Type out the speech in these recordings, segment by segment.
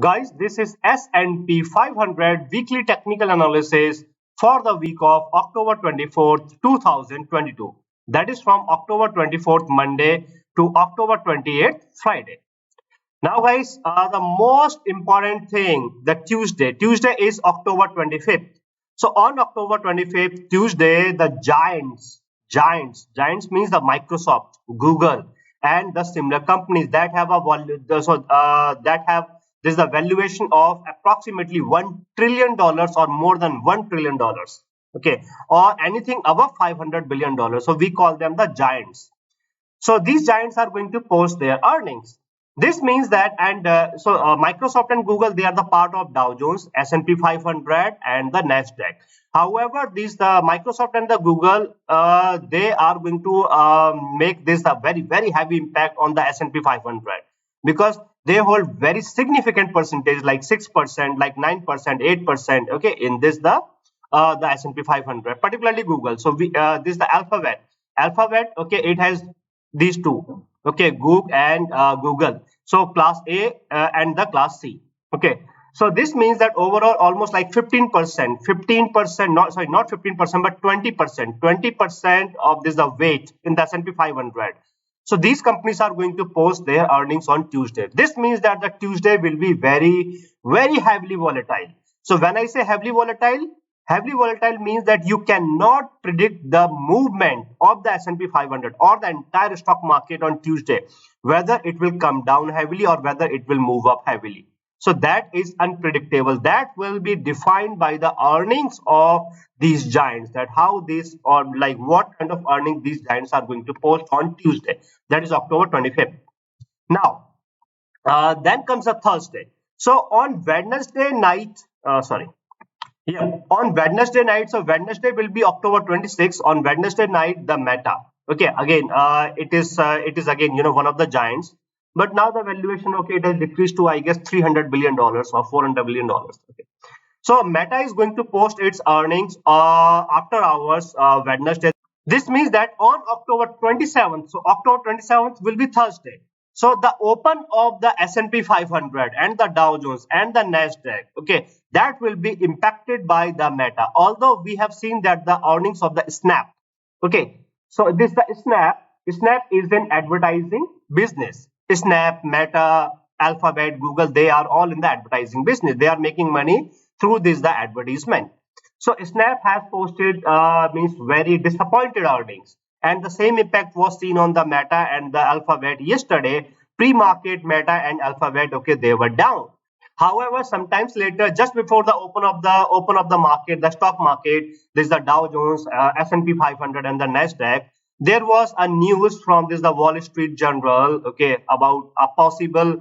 Guys, this is S&P 500 weekly technical analysis for the week of October 24th, 2022. That is from October 24th, Monday to October 28th, Friday. Now, guys, the most important thing, the Tuesday. Tuesday is October 25th. So on October 25th, Tuesday, the giants means the Microsoft, Google, and the similar companies that have a that have this is the valuation of approximately $1 trillion or more than $1 trillion. Okay, or anything above $500 billion. So we call them the giants. So these giants are going to post their earnings. This means that, and Microsoft and Google, they are the part of Dow Jones, S&P 500, and the Nasdaq. However, these the Microsoft and the Google, they are going to make this a very heavy impact on the S&P 500 because they hold very significant percentage, like 6%, like 9%, 8%. Okay, in this the S&P 500, particularly Google. So we this is the Alphabet. Alphabet, okay, it has these two, okay, Google and Google. So class A and the class C. Okay, so this means that overall almost like 15%, not 15%, but 20% of this the weight in the S&P 500. So these companies are going to post their earnings on Tuesday. This means that the Tuesday will be very heavily volatile. So when I say heavily volatile means that you cannot predict the movement of the S&P 500 or the entire stock market on Tuesday, whether it will come down heavily or whether it will move up heavily. So that is unpredictable. That will be defined by the earnings of these giants, that how this or like what kind of earnings these giants are going to post on Tuesday. That is October 25th. Now, then comes a Thursday. So on Wednesday night, yeah, on Wednesday night, so Wednesday will be October 26th. On Wednesday night, the Meta. Okay, again, it is again one of the giants, but now the valuation, okay, it has decreased to I guess $300 billion or $400 billion. Okay, so Meta is going to post its earnings after hours Wednesday. This means that on October 27th, so October 27th will be Thursday. So the open of the S&P 500 and the Dow Jones and the Nasdaq, okay, that will be impacted by the Meta. Although we have seen that the earnings of the Snap, okay, so this the Snap is an advertising business. Snap, Meta, Alphabet, Google, they are all in the advertising business. They are making money through this the advertisement. So Snap has posted means very disappointed earnings, and the same impact was seen on the Meta and the Alphabet yesterday. Pre-market Meta and Alphabet, okay, they were down. However, sometimes later, just before the open of the market, the stock market, this is the Dow Jones, S&P 500, and the Nasdaq. There was a news from this the Wall Street Journal, okay, about a possible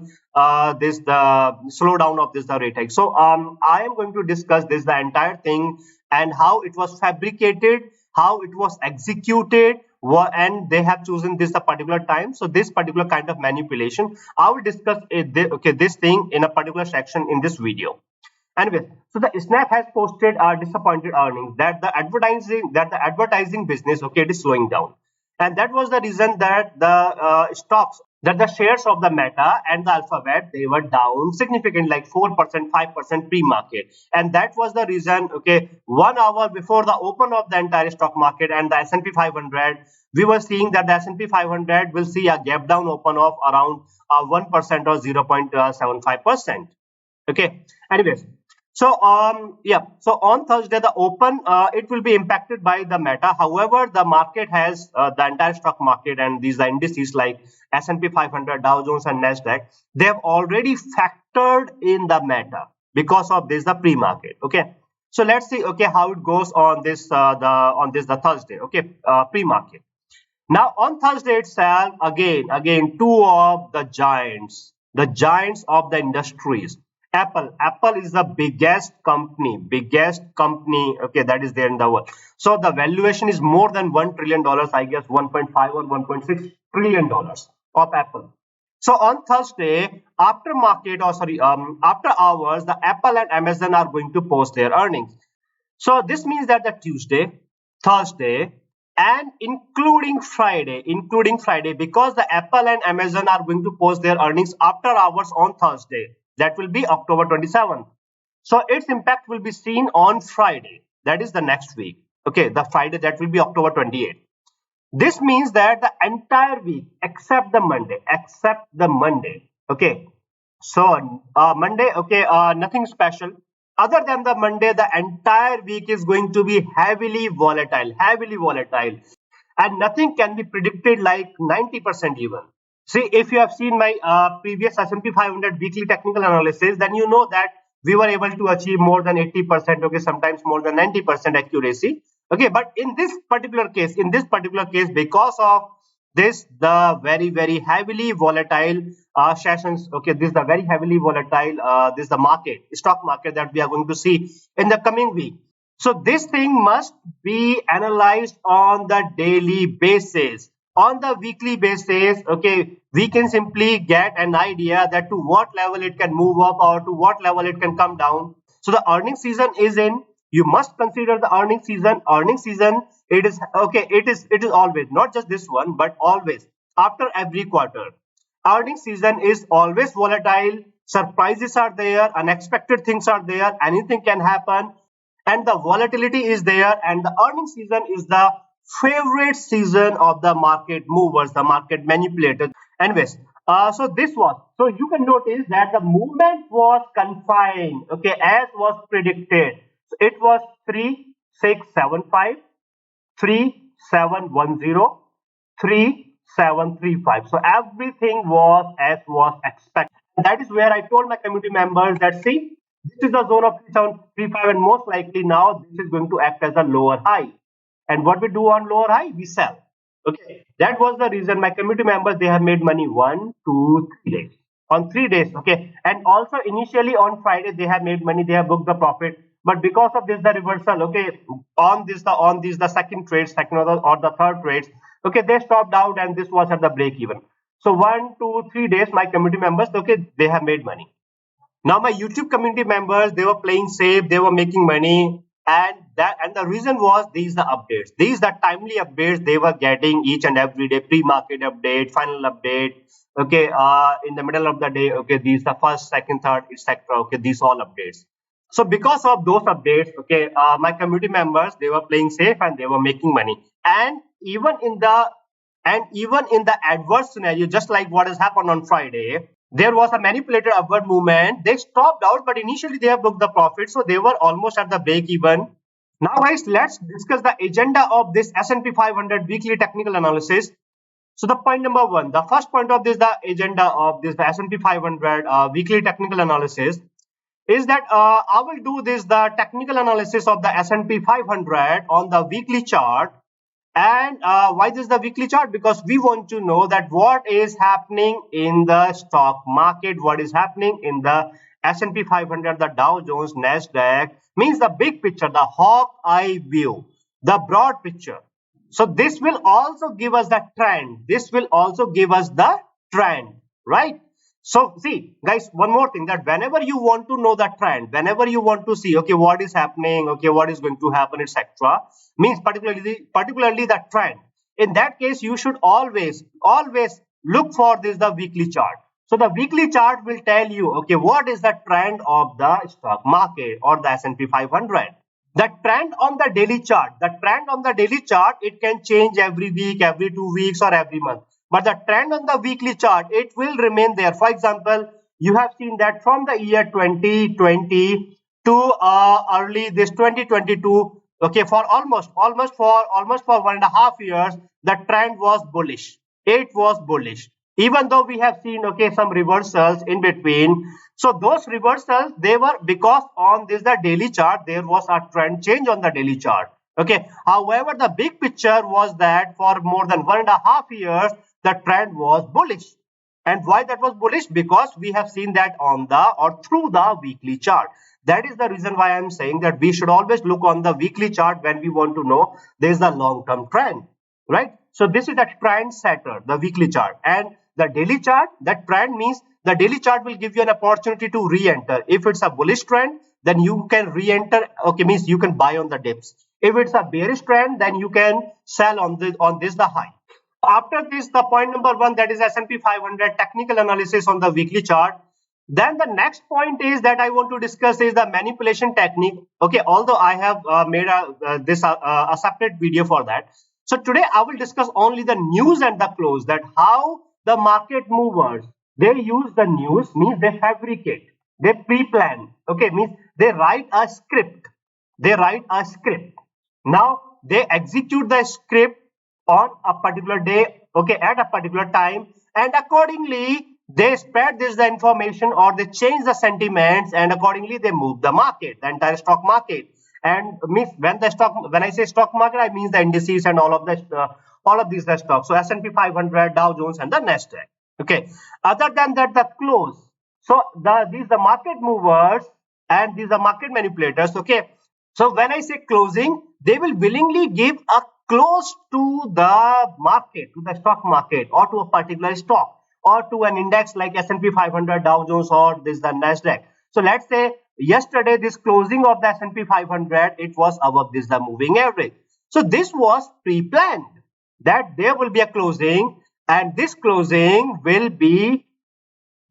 this the slowdown of this the rate hike. So I am going to discuss this the entire thing and how it was fabricated, how it was executed, and they have chosen this a particular time. So this particular kind of manipulation, I will discuss this thing in a particular section in this video. Anyway, so the Snap has posted disappointed earnings, that the advertising business, okay, it is slowing down, and that was the reason that the the shares of the Meta and the Alphabet, they were down significantly, like 4%, 5% pre-market, and that was the reason. Okay, 1 hour before the open of the entire stock market and the S&P 500, we were seeing that the S&P 500 will see a gap down open of around 1% or 0.75%. Okay, anyways, so yeah, so on Thursday the open, it will be impacted by the Meta. However, the market has the entire stock market and these indices like S&P 500, Dow Jones, and Nasdaq, they have already factored in the Meta because of this the pre-market. Okay, so let's see, okay, how it goes on this the Thursday, okay, pre-market. Now on Thursday itself, again, two of the giants of the industries. Apple is the biggest company, okay, that is there in the world. So the valuation is more than $1 trillion, I guess 1.5 or $1.6 trillion of Apple. So on Thursday, after hours, the Apple and Amazon are going to post their earnings. So this means that the Tuesday, Thursday, and including Friday, because the Apple and Amazon are going to post their earnings after hours on Thursday. that will be October 27th. So its impact will be seen on Friday, that is the next week. Okay, the Friday, that will be October 28th. This means that the entire week except the Monday, okay. So Monday, okay, nothing special. Other than the Monday, the entire week is going to be heavily volatile, and nothing can be predicted like 90% even. See, if you have seen my previous S&P 500 weekly technical analysis, then you know that we were able to achieve more than 80%, okay, sometimes more than 90% accuracy. Okay, but in this particular case, because of this, the very heavily volatile sessions, okay, this is the very heavily volatile, this is the stock market that we are going to see in the coming week. So this thing must be analyzed on the daily basis. On the weekly basis, okay, we can simply get an idea that to what level it can move up or to what level it can come down. So the earning season is in. You must consider the earning season. Earning season, it is okay. It is always, not just this one, but always after every quarter. Earning season is always volatile. Surprises are there. Unexpected things are there. Anything can happen, and the volatility is there. And the earning season is the favorite season of the market movers, the market manipulators. Anyways, so you can notice that the movement was confined, okay, as was predicted. So it was 3675, 3710, 3735. So everything was as was expected. That is where I told my community members that, see, this is the zone of 3735, and most likely now this is going to act as a lower high. And what we do on lower high, we sell. Okay, that was the reason my community members, they have made money 1, 2, 3 days. On 3 days, okay. And also initially on Friday they have made money, they have booked the profit. But because of this, the reversal, okay, on this the second trade, or the third trades, okay, they stopped out, and this was at the break even. So 1, 2, 3 days, my community members, okay, they have made money. Now my YouTube community members, they were playing safe, they were making money, and the reason was these the updates, these the timely updates they were getting each and every day, pre-market update, final update, okay, in the middle of the day, okay, these the first, second, third, etc. Okay, these all updates. So because of those updates, okay, my community members, they were playing safe and they were making money, and even in the adverse scenario, just like what has happened on Friday, there was a manipulated upward movement. They stopped out, but initially they have booked the profit, so they were almost at the break even. Now guys, let's discuss the agenda of this S&P 500 weekly technical analysis. So the point number 1, the first point of this, the agenda of this, the S&P 500 weekly technical analysis, is that I will do this, the technical analysis of the S&P 500 on the weekly chart. And why this is the weekly chart? Because we want to know that what is happening in the stock market, what is happening in the S&P 500, the Dow Jones, Nasdaq, means the big picture, the hawk eye view, the broad picture. So this will also give us the trend. This will also give us the trend, right? So see guys, one more thing, that whenever you want to know the trend, whenever you want to see, okay, what is happening, okay, what is going to happen, etc., means particularly the trend, in that case you should always look for this, the weekly chart. So the weekly chart will tell you, okay, what is the trend of the stock market or the S&P 500. The trend on the daily chart, it can change every week, every 2 weeks, or every month. But the trend on the weekly chart, it will remain there. For example, you have seen that from the year 2020 to early this 2022, okay, for almost for 1.5 years, the trend was bullish. It was bullish. Even though we have seen, okay, some reversals in between. So those reversals, they were because on this, the daily chart, there was a trend change on the daily chart. Okay. However, the big picture was that for more than 1.5 years, the trend was bullish. And why that was bullish? Because we have seen that on the or through the weekly chart. That is the reason why I am saying that we should always look on the weekly chart when we want to know there is a long-term trend, right? So this is the trend setter, the weekly chart. And the daily chart, that trend means the daily chart will give you an opportunity to re-enter. If it's a bullish trend, then you can re-enter, okay, means you can buy on the dips. If it's a bearish trend, then you can sell on this the high. After this, the point number 1, that is S&P 500 technical analysis on the weekly chart. Then the next point is that I want to discuss is the manipulation technique. Okay, although I have made a separate video for that. So today I will discuss only the news and the close, that how the market movers, they use the news, means they fabricate, they pre-plan. Okay, means they write a script. They write a script. Now they execute the script on a particular day, okay, at a particular time, and accordingly they spread this the information, or they change the sentiments, and accordingly they move the market, the entire stock market. And means when I say stock market, I mean the indices and all of these the stocks. So S&P 500, Dow Jones, and the Nasdaq. Okay. Other than that, the close. So these the market movers and these are market manipulators. Okay. So when I say closing, they will willingly give a close to the market, to the stock market, or to a particular stock, or to an index like S&P 500, Dow Jones, or this the Nasdaq. So let's say yesterday this closing of the S&P 500, it was above this the moving average. So this was pre-planned that there will be a closing, and this closing will be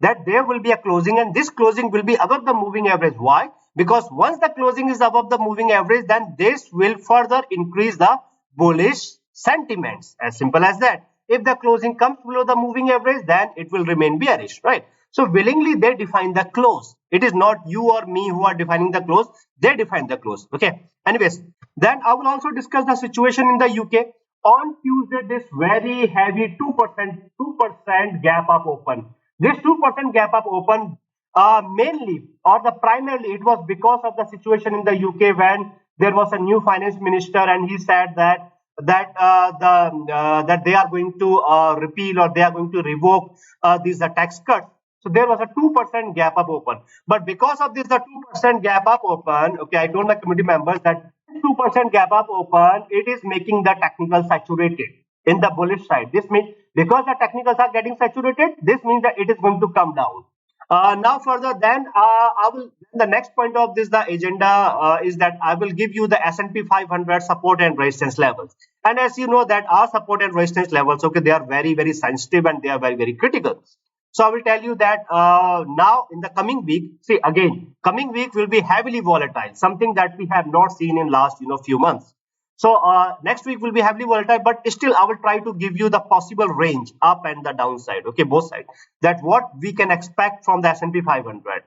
that there will be a closing, and this closing will be above the moving average. Why? Because once the closing is above the moving average, then this will further increase the bullish sentiments. As simple as that. If the closing comes below the moving average, then it will remain bearish, right? So willingly they define the close. It is not you or me who are defining the close. They define the close. Okay. Anyways, then I will also discuss the situation in the UK. On Tuesday, this very heavy 2% gap up open. This 2% gap up open, mainly or the primarily it was because of the situation in the UK when there was a new finance minister, and he said that they are going to repeal, or they are going to revoke these tax cuts. So there was a 2% gap up open. But because of this, the 2% gap up open, okay, I told my committee members that 2% gap up open, it is making the technical saturated in the bullish side. This means because the technicals are getting saturated, this means that it is going to come down. Now further, then I will. The next point of this the agenda is that I will give you the S&P 500 support and resistance levels. And as you know that our support and resistance levels, okay, they are very sensitive, and they are very critical. So I will tell you that now in the coming week, see again, coming week will be heavily volatile, something that we have not seen in last few months. So next week will be heavily volatile, but still I will try to give you the possible range up and the downside, okay, both sides, that what we can expect from the S&P 500.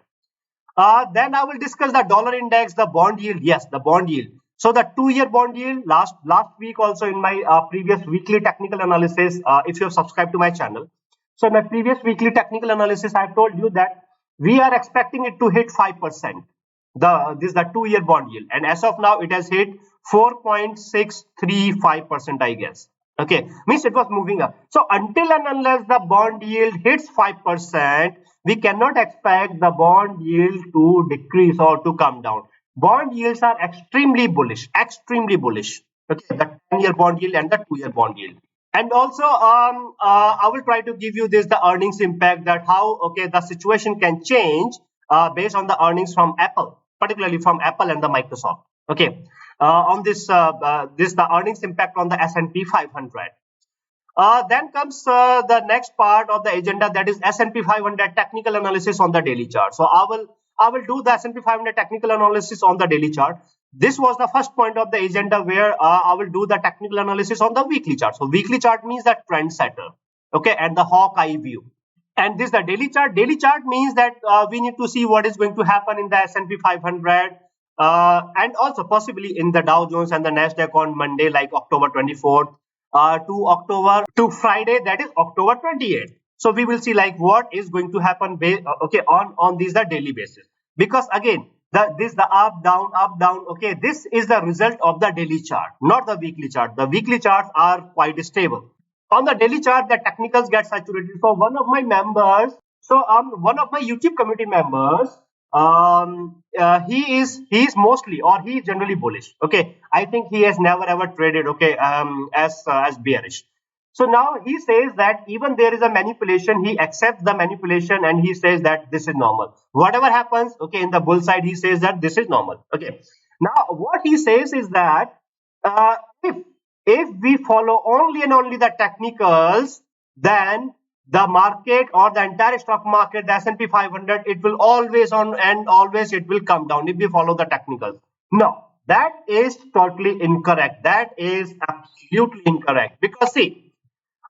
Then I will discuss the dollar index, the bond yield. Yes, the bond yield. So the 2-year bond yield last week also in my previous weekly technical analysis, if you have subscribed to my channel. So in my previous weekly technical analysis, I have told you that we are expecting it to hit 5%. This is the 2-year bond yield, and as of now it has hit 4.635%, I guess. Okay, means it was moving up. So until and unless the bond yield hits 5%, we cannot expect the bond yield to decrease or to come down. Bond yields are extremely bullish, extremely bullish. Okay, the 10-year bond yield and the 2-year bond yield. And also, I will try to give you the earnings impact, that how okay the situation can change based on the earnings from Apple, particularly from Apple and the Microsoft. Okay, on the earnings impact on the S&P 500. Then comes the next part of the agenda, that is S&P 500 technical analysis on the daily chart. So I will do the S&P 500 technical analysis on the daily chart. This was the first point of the agenda, where I will do the technical analysis on the weekly chart. So weekly chart means that trend setter, okay, and the hawk eye view. And this the daily chart. Daily chart means that we need to see what is going to happen in the S&P 500, and also possibly in the Dow Jones and the Nasdaq on Monday, like October 24th, to Friday, that is October 28th. So we will see like what is going to happen okay on these the daily basis, because again the up down, okay, this is the result of the daily chart, not the weekly chart. The weekly charts are quite stable. On the daily chart, the technicals get saturated. So one of my YouTube community members, he is mostly, or he is generally bullish. Okay, I think he has never ever traded, okay, as bearish. So now he says that even there is a manipulation, he accepts the manipulation, and he says that this is normal. Whatever happens, okay, in the bull side, he says that this is normal. Okay. Now what he says is that if we follow only and only the technicals, then the market or the entire stock market, the S&P 500, it will always on and always it will come down if we follow the technicals. No, that is totally incorrect. That is absolutely incorrect, because see,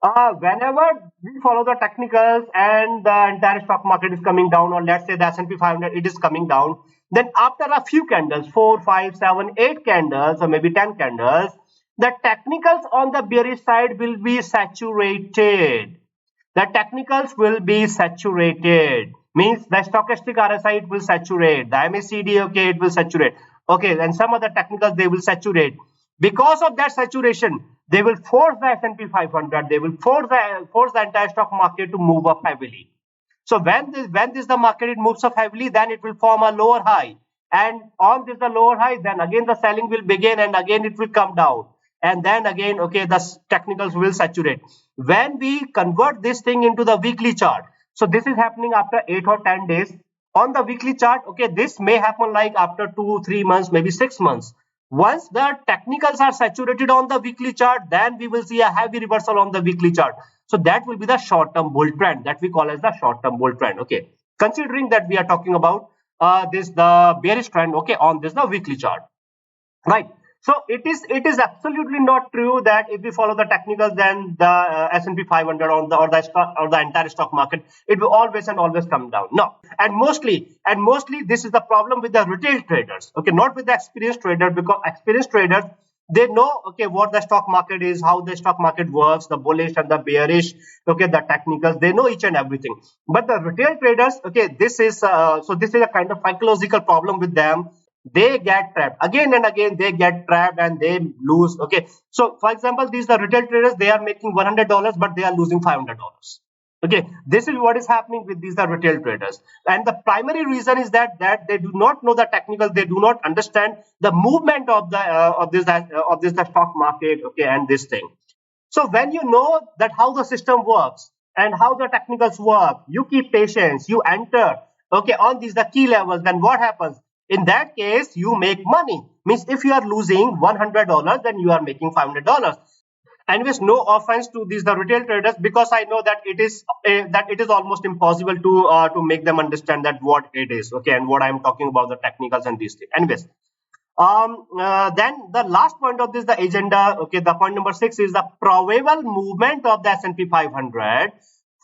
whenever we follow the technicals and the entire stock market is coming down, or let's say the S&P 500, it is coming down, then after a few candles, 4, 5, 7, 8 candles, or maybe 10 candles, the technicals on the bearish side will be saturated. The technicals will be saturated, means the stochastic RSI, it will saturate, the MACD, okay, it will saturate, okay, and some other technicals, they will saturate. Because of that saturation, they will force the S&P 500, they will force the entire stock market to move up heavily. So when this the market, it moves up heavily, then it will form a lower high, and on this the lower high, then again the selling will begin, and again it will come down, and then again, okay, the technicals will saturate. When we convert this thing into the weekly chart, so this is happening after 8 or 10 days on the weekly chart, okay, this may happen like after 2-3 months, maybe 6 months. Once the technicals are saturated on the weekly chart, then we will see a heavy reversal on the weekly chart. So that will be the short-term bull trend that we call as the short-term bull trend. Okay, considering that we are talking about this the bearish trend, okay, on this the weekly chart, right? So it is absolutely not true that if we follow the technicals, then the S&P 500 or the entire stock market, it will always and always come down. No, and mostly this is the problem with the retail traders. Okay, not with the experienced trader, because experienced traders, they know, okay, what the stock market is, how the stock market works, the bullish and the bearish, okay, the technicals, they know each and everything. But the retail traders, okay, this is so this is a kind of psychological problem with them. They get trapped again and again, they get trapped and they lose. Okay, so for example, these are retail traders, they are making $100, but they are losing $500. Okay, this is what is happening with these retail traders, and the primary reason is that they do not know the technical, they do not understand the movement of the stock market, okay, and this thing. So when you know that how the system works and how the technicals work, you keep patience, you enter, okay, on these the key levels, then what happens? In that case, you make money. Means if you are losing $100, then you are making $500. Anyways, no offense to these the retail traders, because I know that it is almost impossible to make them understand that what it is, okay, and what I'm talking about the technicals and these things. Anyways, then the last point of this the agenda, okay, the point number 6 is the probable movement of the S&P 500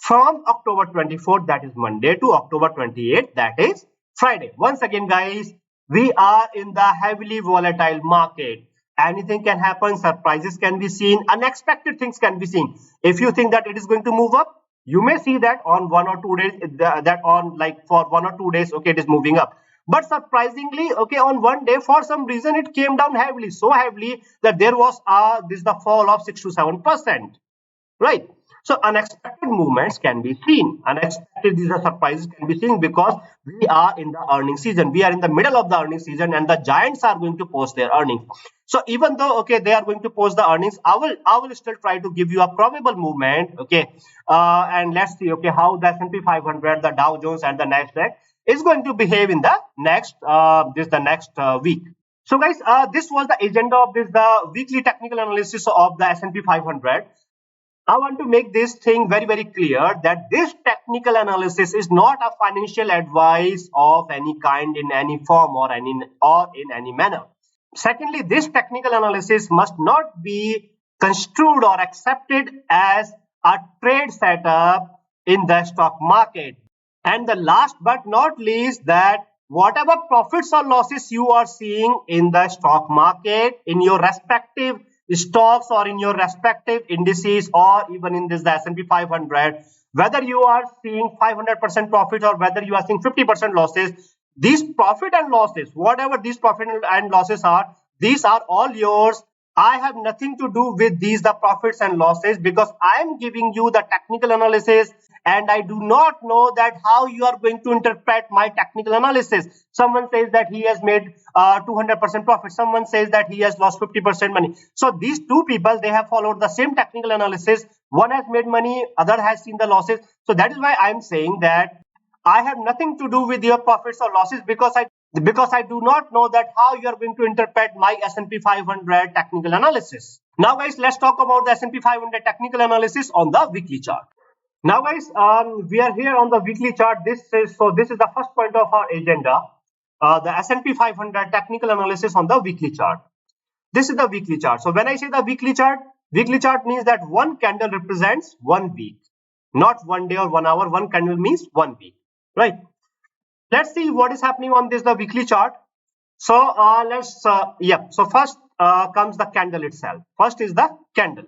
from October 24th, that is Monday, to October 28th, that is Friday. Once again, guys, we are in the heavily volatile market. Anything can happen, surprises can be seen, unexpected things can be seen. If you think that it is going to move up, you may see that on 1 or 2 days, that on like for 1 or 2 days, okay, it is moving up. But surprisingly, okay, on one day, for some reason, it came down heavily, so heavily that there was the fall of 6 to 7%, right? So unexpected movements can be seen. Unexpected, these are surprises can be seen, because we are in the earnings season. We are in the middle of the earnings season, and the giants are going to post their earnings. So even though, okay, they are going to post the earnings, I will still try to give you a probable movement, okay, and let's see, okay, how the S&P 500, the Dow Jones, and the Nasdaq is going to behave in the next week. So guys, this was the agenda of the weekly technical analysis of the S&P 500. I want to make this thing very, very clear that this technical analysis is not a financial advice of any kind, in any form, or in any manner. Secondly, this technical analysis must not be construed or accepted as a trade setup in the stock market. And the last but not least, that whatever profits or losses you are seeing in the stock market, in your respective stocks or in your respective indices, or even in this the S&P 500, whether you are seeing 500% profit or whether you are seeing 50% losses, these profit and losses, whatever these profit and losses are, these are all yours. I have nothing to do with these the profits and losses, because I am giving you the technical analysis, and I do not know that how you are going to interpret my technical analysis. Someone says that he has made 200% profit, someone says that he has lost 50% money. So these two people, they have followed the same technical analysis. One has made money, other has seen the losses. So that is why I am saying that I have nothing to do with your profits or losses, because I do not know that how you are going to interpret my S&P 500 technical analysis. Now guys, let's talk about the S&P 500 technical analysis on the weekly chart. Now, guys, we are here on the weekly chart. This is the first point of our agenda, the S&P 500 technical analysis on the weekly chart. This is the weekly chart. So when I say the weekly chart means that one candle represents 1 week, not 1 day or 1 hour. One candle means 1 week, right? Let's see what is happening on this the weekly chart. So So first comes the candle itself. First is the candle.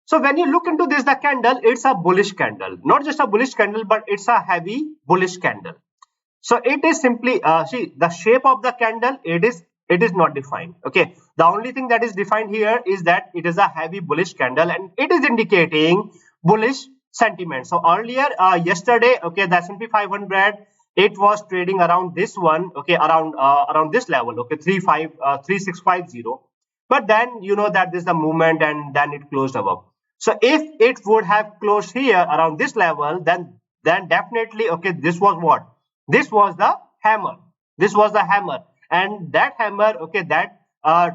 So when you look into this, the candle, it's a bullish candle, not just a bullish candle, but it's a heavy bullish candle. So it is simply see the shape of the candle. It is not defined. Okay, the only thing that is defined here is that it is a heavy bullish candle and it is indicating bullish sentiment. So earlier yesterday, okay, the S&P 500, it was trading around this one, okay, around this level, okay, 3650. But then you know that there's the movement and then it closed above. So if it would have closed here around this level, then definitely, okay, this was what? This was the hammer. This was the hammer, and that hammer, okay, that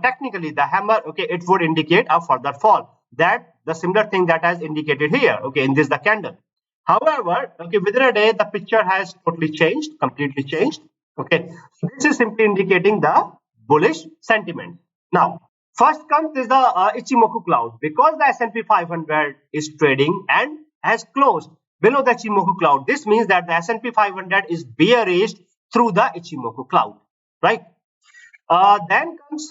technically the hammer, okay, it would indicate a further fall. That the similar thing that has indicated here, okay, in this the candle. However, okay, within a day the picture has totally changed, completely changed. Okay, so this is simply indicating the bullish sentiment. Now, first comes is the Ichimoku cloud, because the S&P 500 is trading and has closed below the Ichimoku cloud. This means that the S&P 500 is bearish through the Ichimoku cloud, right? Then comes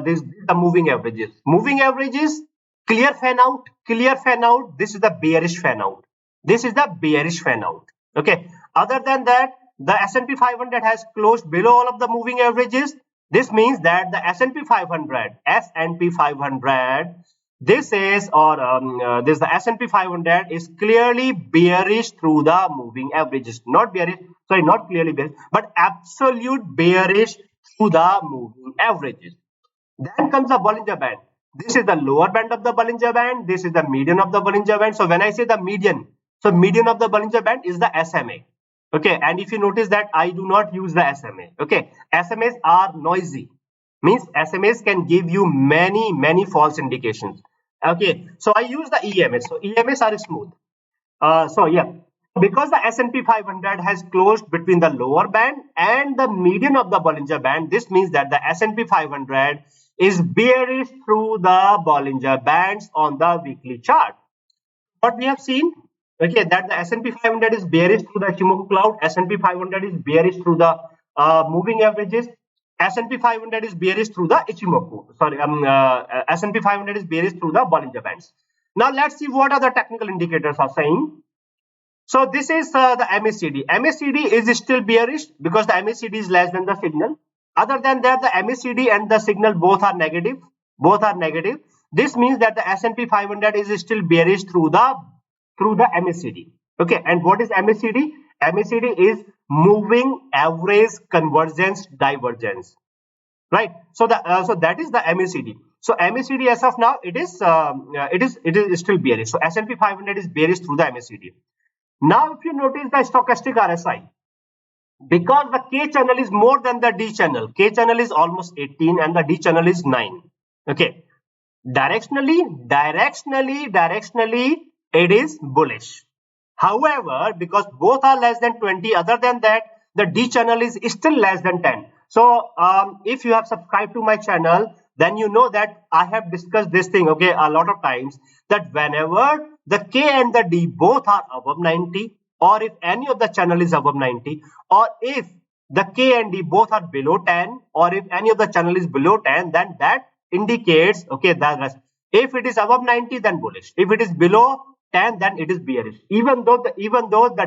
this the moving averages. Moving averages, clear fan out, clear fan out. This is the bearish fan out. This is the bearish fan out. Okay. Other than that, the S&P 500 has closed below all of the moving averages. This means that the S&P 500, S&P 500, this is or this the S&P 500 is clearly bearish through the moving averages. Not bearish, sorry, not clearly bearish, but absolute bearish through the moving averages. Then comes the Bollinger Band. This is the lower band of the Bollinger Band. This is the median of the Bollinger Band. So when I say the median, so median of the Bollinger Band is the SMA. Okay, and if you notice that I do not use the SMA. Okay, SMAs are noisy. Means SMAs can give you many false indications. Okay, so I use the EMS. So EMS are smooth. So yeah, because the S&P 500 has closed between the lower band and the median of the Bollinger Band, this means that the S&P 500 is bearish through the Bollinger Bands on the weekly chart. What we have seen, okay, that the S&P 500 is bearish through the Ichimoku cloud, S&P 500 is bearish through the moving averages, S&P 500 is bearish through the Ichimoku. Sorry, S&P 500 is bearish through the Bollinger Bands. Now let's see what other technical indicators are saying. So this is the MACD. MACD is still bearish because the MACD is less than the signal. Other than that, the MACD and the signal both are negative. Both are negative. This means that the S&P 500 is still bearish through the MACD. Okay, and what is MACD? MACD is moving average convergence divergence. Right. So that is the MACD. So MACD as of now it is still bearish. So S&P 500 is bearish through the MACD. Now, if you notice the stochastic RSI, because the K channel is more than the D channel, K channel is almost 18 and the D channel is 9. Okay, directionally, it is bullish. However, because both are less than 20, other than that, the D channel is still less than 10. So, if you have subscribed to my channel, then you know that I have discussed this thing, okay, a lot of times, that whenever the K and the D both are above 90, or if any of the channel is above 90, or if the K and D both are below 10, or if any of the channel is below 10, then that indicates, okay, that if it is above 90, then bullish. If it is below 10, then it is bearish. Even though the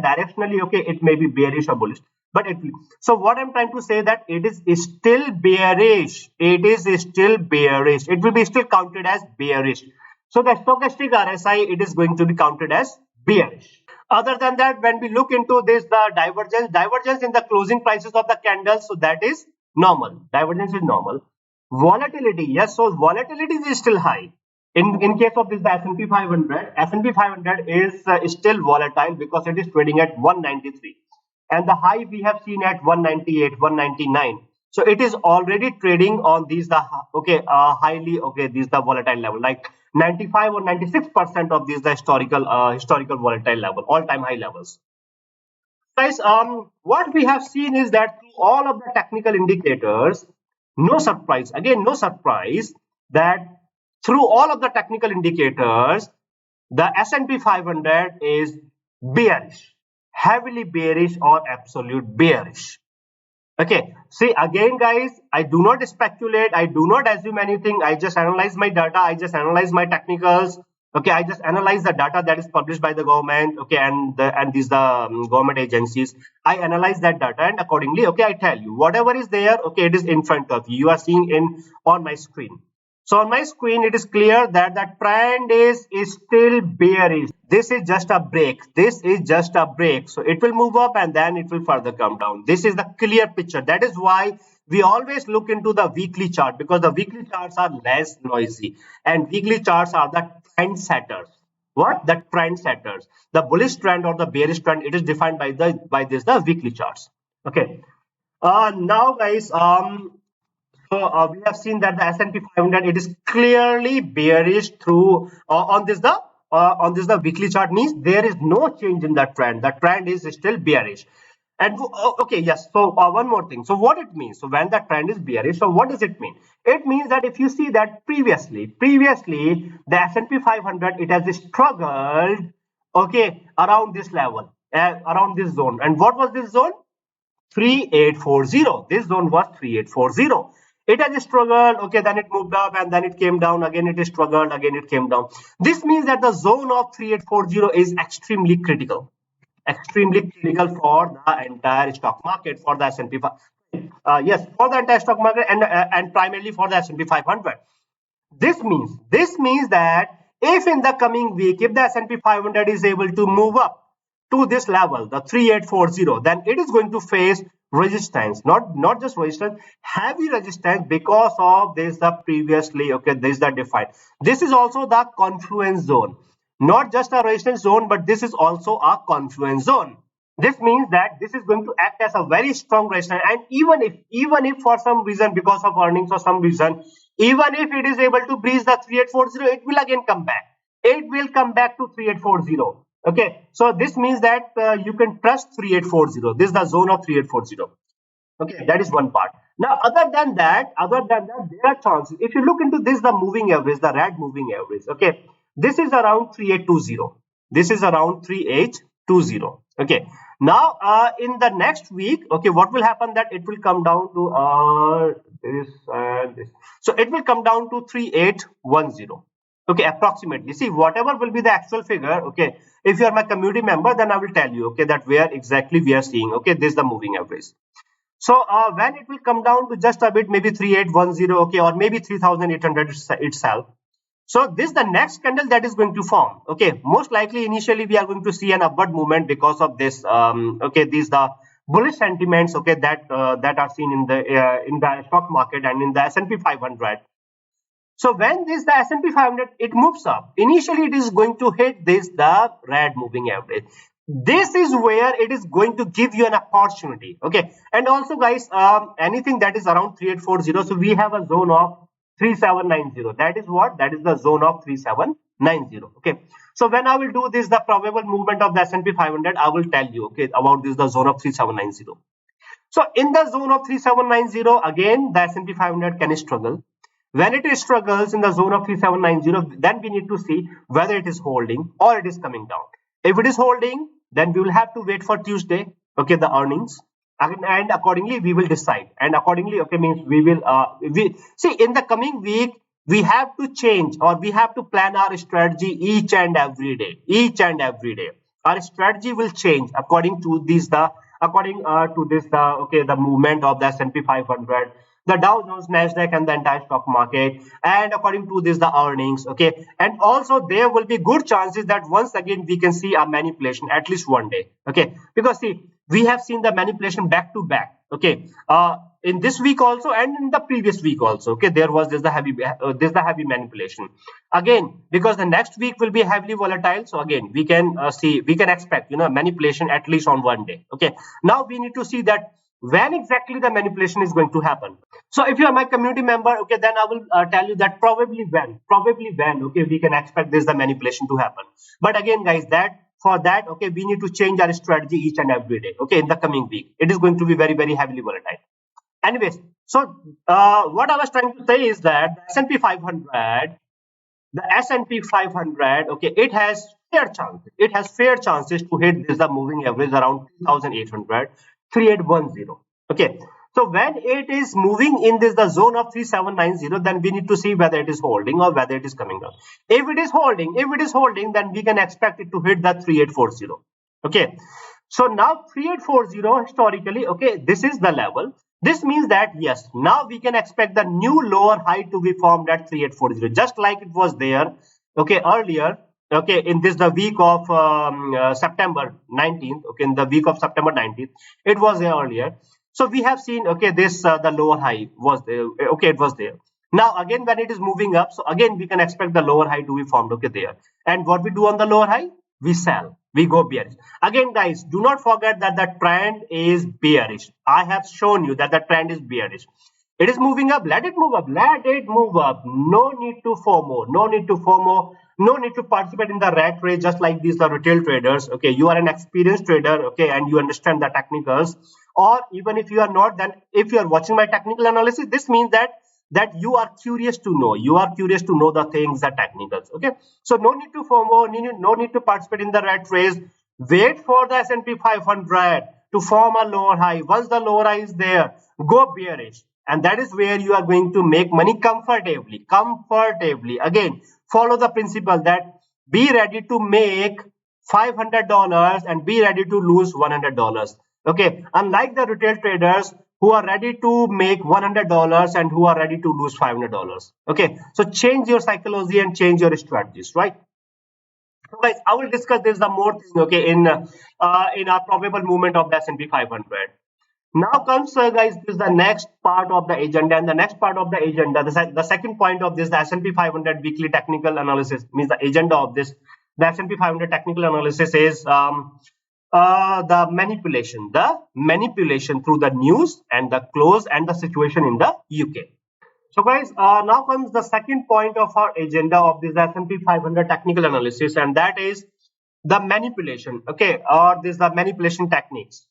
directionally, okay, it may be bearish or bullish. But so what I'm trying to say that it is still bearish. It is still bearish. It will be still counted as bearish. So the stochastic RSI, it is going to be counted as bearish. Other than that, when we look into this, the divergence in the closing prices of the candles, so that is normal. Divergence is normal. Volatility, yes, so volatility is still high. In case of this, the S&P 500, S&P 500 is still volatile because it is trading at 193. And the high we have seen at 198, 199. So it is already trading on these the highly these the volatile level, like 95 or 96% of these the historical volatile level, all time high levels. Guys, what we have seen is that through all of the technical indicators, no surprise, again, no surprise that through all of the technical indicators, the S&P 500 is bearish, heavily bearish or absolute bearish. Okay, see again, guys, I do not speculate, I do not assume anything, I just analyze my data, I just analyze my technicals. Okay, I just analyze the data that is published by the government, okay, and these the government agencies. I analyze that data, and accordingly, okay, I tell you whatever is there, okay, it is in front of you. You are seeing in on my screen. So on my screen, it is clear that the trend is still bearish. This is just a break. This is just a break. So it will move up and then it will further come down. This is the clear picture. That is why we always look into the weekly chart, because the weekly charts are less noisy and weekly charts are the trend setters. What? The trend setters. The bullish trend or the bearish trend, it is defined by the weekly charts. Okay. Now guys, we have seen that the S&P 500, it is clearly bearish through on this the weekly chart, means there is no change in the trend. The trend is still bearish. And okay, yes. So one more thing. So what it means? So when the trend is bearish, so what does it mean? It means that if you see that previously the S&P 500, it has struggled, okay, around this level, around this zone. And what was this zone? 3840. This zone was 3840. It has struggled, okay, then it moved up and then it came down, again it struggled, again it came down. This means that the zone of 3840 is extremely critical for the entire stock market, for the S&P yes, for the entire stock market, and primarily for the S&P 500. This means that if in the coming week, if the S&P 500 is able to move up to this level, the 3840, then it is going to face resistance, not just resistance, heavy resistance, because of this the previously, okay, this is the defined. This is also the confluence zone, not just a resistance zone, but this is also a confluence zone. This means that this is going to act as a very strong resistance, and even if for some reason, because of earnings or some reason, even if it is able to breach the 3840, it will again come back. It will come back to 3840. Okay, so this means that you can trust 3840. This is the zone of 3840. Okay, that is one part. Now, other than that, there are chances. If you look into this, the moving average, the red moving average, okay, this is around 3820. This is around 3820. Okay. Now, in the next week, okay, what will happen? That it will come down to this and this. So it will come down to 3810. Okay, approximately. See, whatever will be the actual figure, okay, if you are my community member, then I will tell you, okay, that where exactly we are seeing, okay, this is the moving average. So when it will come down to just a bit, maybe 3810, okay, or maybe 3800 itself. So this is the next candle that is going to form. Okay, most likely initially we are going to see an upward movement because of this. Okay, these the bullish sentiments, okay, that are seen in the stock market and in the S&P 500. So when this the S&P 500, it moves up, initially it is going to hit this the red moving average. This is where it is going to give you an opportunity. Okay, and also guys, anything that is around 3840, so we have a zone of 3790. That is what? That is the zone of 3790. Okay, so when I will do this, the probable movement of the S&P 500, I will tell you, okay, about this, the zone of 3790. So in the zone of 3790, again the S&P 500 can struggle. When it struggles in the zone of 3790, then we need to see whether it is holding or it is coming down. If it is holding, then we will have to wait for Tuesday, okay, the earnings, and accordingly we will decide. And accordingly, okay, means we will we see in the coming week, we have to change, or we have to plan our strategy each and every day. Our strategy will change according to this the movement of the S&P 500, the Dow Jones, Nasdaq, and the entire stock market, and according to this the earnings. Okay, and also there will be good chances that once again we can see a manipulation at least one day. Okay, because see, we have seen the manipulation back to back. Okay, in this week also and in the previous week also. Okay, there was this the heavy manipulation again, because the next week will be heavily volatile. So again we can expect manipulation at least on one day. Okay, now we need to see that when exactly the manipulation is going to happen. So if you are my community member, okay, then I will tell you that probably when, okay, we can expect this the manipulation to happen. But again, guys, that for that, okay, we need to change our strategy each and every day, okay, in the coming week. It is going to be very, very heavily volatile. Anyways, so what I was trying to say is that the S&P 500, okay, it has fair chances to hit this the moving average around 3800, 3810. Okay, so when it is moving in this the zone of 3790, then we need to see whether it is holding or whether it is coming down. If it is holding, then we can expect it to hit the 3840. Okay, so now 3840 historically, okay, this is the level. This means that yes, now we can expect the new lower high to be formed at 3840, just like it was there, okay, earlier, okay, in this the week of September 19th, okay, in the week of September 19th, it was there earlier. So we have seen, okay, this the lower high was there, okay, it was there. Now again, when it is moving up, so again we can expect the lower high to be formed, okay, there. And what we do on the lower high? We sell, we go bearish. Again, guys, do not forget that the trend is bearish. I have shown you that the trend is bearish. It is moving up, let it move up, no need to FOMO, no need to participate in the rat race just like these are retail traders. Okay, you are an experienced trader, okay, and you understand the technicals. Or even if you are not, then if you are watching my technical analysis, this means that you are curious to know, the things, the technicals. Okay, so no need to FOMO, no need to participate in the rat race. Wait for the S&P 500 to form a lower high. Once the lower high is there, go bearish, and that is where you are going to make money comfortably. Again, follow the principle that be ready to make $500 and be ready to lose $100. Okay, unlike the retail traders who are ready to make $100 and who are ready to lose $500. Okay, so change your psychology and change your strategies, right? So guys, I will discuss this the more thing, okay, in our probable movement of the S&P 500. Now comes, guys, this is the next part of the agenda, and the next part of the agenda, the second point of this, the S&P 500 weekly technical analysis, means the agenda of this, the S&P 500 technical analysis is the manipulation through the news and the close and the situation in the UK. So guys, now comes the second point of our agenda of this S&P 500 technical analysis, and that is the manipulation, okay, or this the manipulation techniques.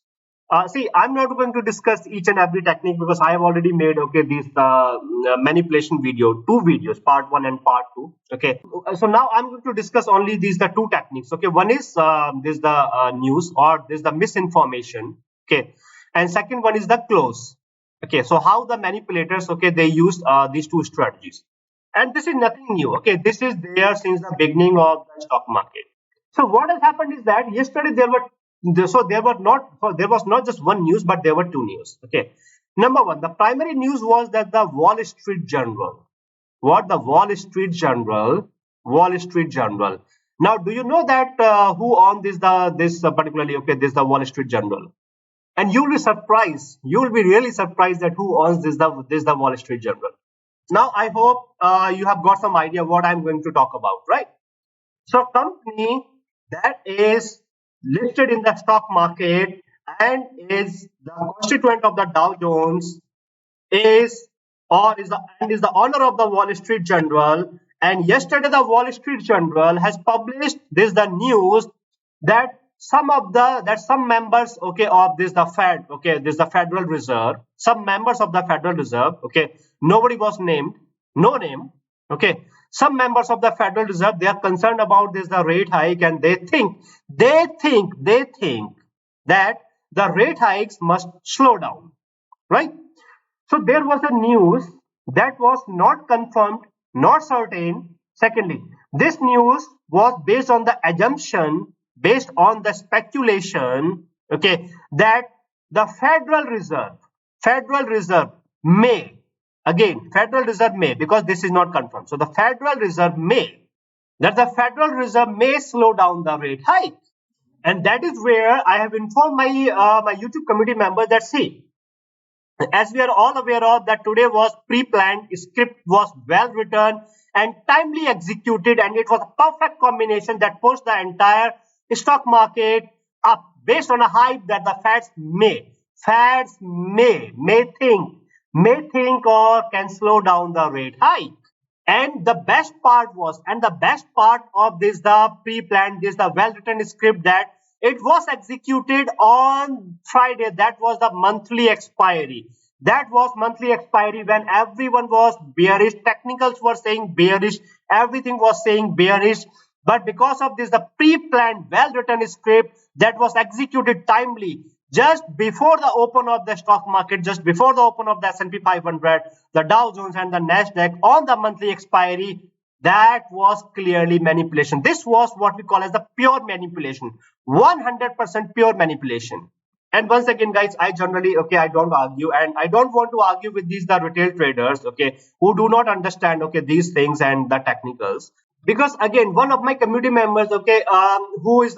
See, I'm not going to discuss each and every technique because I have already made, okay, these manipulation two videos, part 1 and part 2. Okay, so now I'm going to discuss only these the two techniques. Okay, one is this the news or this the misinformation. Okay, and second one is the close. Okay, so how the manipulators, okay, they used these two strategies, and this is nothing new. Okay, this is there since the beginning of the stock market. So what has happened is that yesterday there was not just one news, but there were two news. Okay, number one, the primary news was that the Wall Street Journal. What? The Wall Street Journal. Now, do you know that who owned this particularly? Okay, this the Wall Street Journal, and you'll be surprised. You'll be really surprised that who owns this the Wall Street Journal. Now, I hope you have got some idea what I'm going to talk about, right? So, company that is listed in the stock market and is the constituent of the Dow Jones is the owner of the Wall Street Journal. And yesterday the Wall Street Journal has published this the news that some members, okay, of this the Fed, okay, this the Federal Reserve, some members of the Federal Reserve, okay, nobody was named, no name, okay, some members of the Federal Reserve, they are concerned about this the rate hike, and they think that the rate hikes must slow down, right? So there was a news that was not confirmed, not certain. Secondly, this news was based on the assumption, based on the speculation, okay, that the Federal Reserve may, again, Federal Reserve may, because this is not confirmed. So the Federal Reserve may slow down the rate hike. And that is where I have informed my YouTube community members that, see, as we are all aware of, that today was pre-planned, script was well written and timely executed, and it was a perfect combination that pushed the entire stock market up based on a hype that the Feds may. Fads may think or can slow down the rate hike. And the best part of this, the pre-planned, this the well-written script, that it was executed on Friday. That was the monthly expiry. That was monthly expiry when everyone was bearish. Technicals were saying bearish. Everything was saying bearish. But because of this, the pre-planned, well-written script that was executed timely, just before the open of the stock market, just before the open of the S&P 500, the Dow Jones and the Nasdaq on the monthly expiry, that was clearly manipulation. This was what we call as the pure manipulation, 100% pure manipulation. And once again, guys, I generally, I don't argue, and I don't want to argue with these the retail traders, who do not understand, these things and the technicals. Because again, one of my community members, who is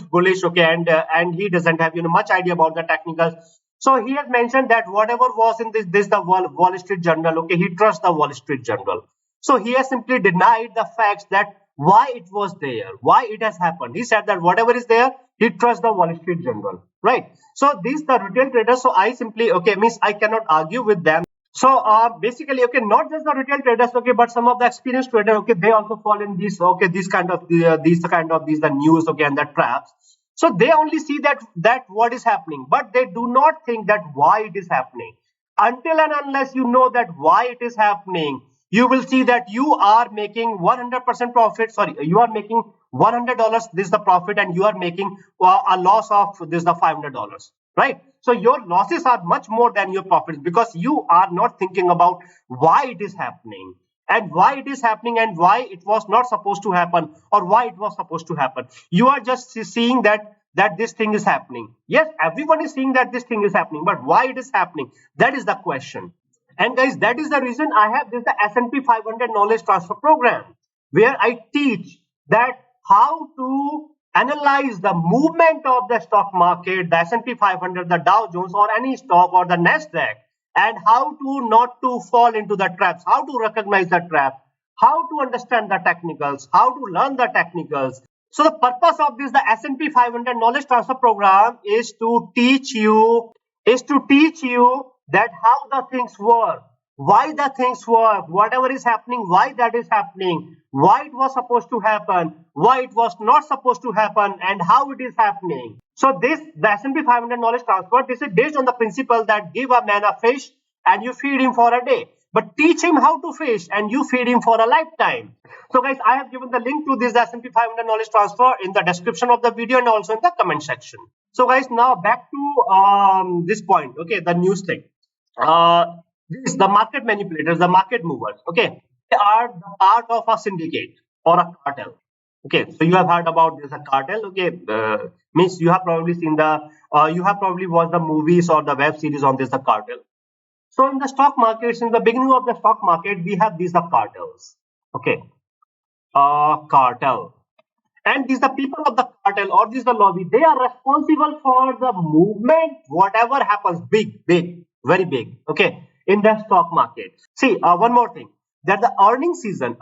bullish, and he doesn't have much idea about the technicals. So he has mentioned that whatever was in this the Wall Street Journal, he trusts the Wall Street Journal. So he has simply denied the facts that why it was there, why it has happened. He said that whatever is there, he trusts the Wall Street Journal, right? So these the retail traders. So I simply means I cannot argue with them. So basically, not just the retail traders, but some of the experienced traders, they also fall in these, these the news, and the traps. So they only see that what is happening, but they do not think that why it is happening. Until and unless you know that why it is happening, you will see that you are making 100% profit. Sorry, you are making $100. This is the profit, and you are making a loss of this the $500. Right? So your losses are much more than your profits, because you are not thinking about why it is happening, and why it is happening, and why it was not supposed to happen, or why it was supposed to happen. You are just seeing that this thing is happening. Yes, everyone is seeing that this thing is happening, but why it is happening? That is the question. And guys, that is the reason I have this the S&P 500 knowledge transfer program, where I teach that how to analyze the movement of the stock market, the S&P 500, the Dow Jones, or any stock, or the Nasdaq, and how to not to fall into the traps, how to recognize the trap, how to understand the technicals, how to learn the technicals. So the purpose of this, the S&P 500 knowledge transfer program, is to teach you that how the things work, why the things work, whatever is happening, why that is happening, why it was supposed to happen, why it was not supposed to happen, and how it is happening. So the S&P 500 knowledge transfer, this is based on the principle that give a man a fish and you feed him for a day, but teach him how to fish and you feed him for a lifetime. So guys, I have given the link to this S&P 500 knowledge transfer in the description of the video and also in the comment section. So guys, now back to this point, the news thing. This the market manipulators, the market movers, they are the part of a syndicate or a cartel. So you have heard about this a cartel. Means you have probably seen you have probably watched the movies or the web series on this the cartel. So in the stock markets, in the beginning of the stock market, we have these the cartels. Cartel. And these the people of the cartel, or these the lobby, they are responsible for the movement, whatever happens, big, very big, in the stock market. See, one more thing, that the earning season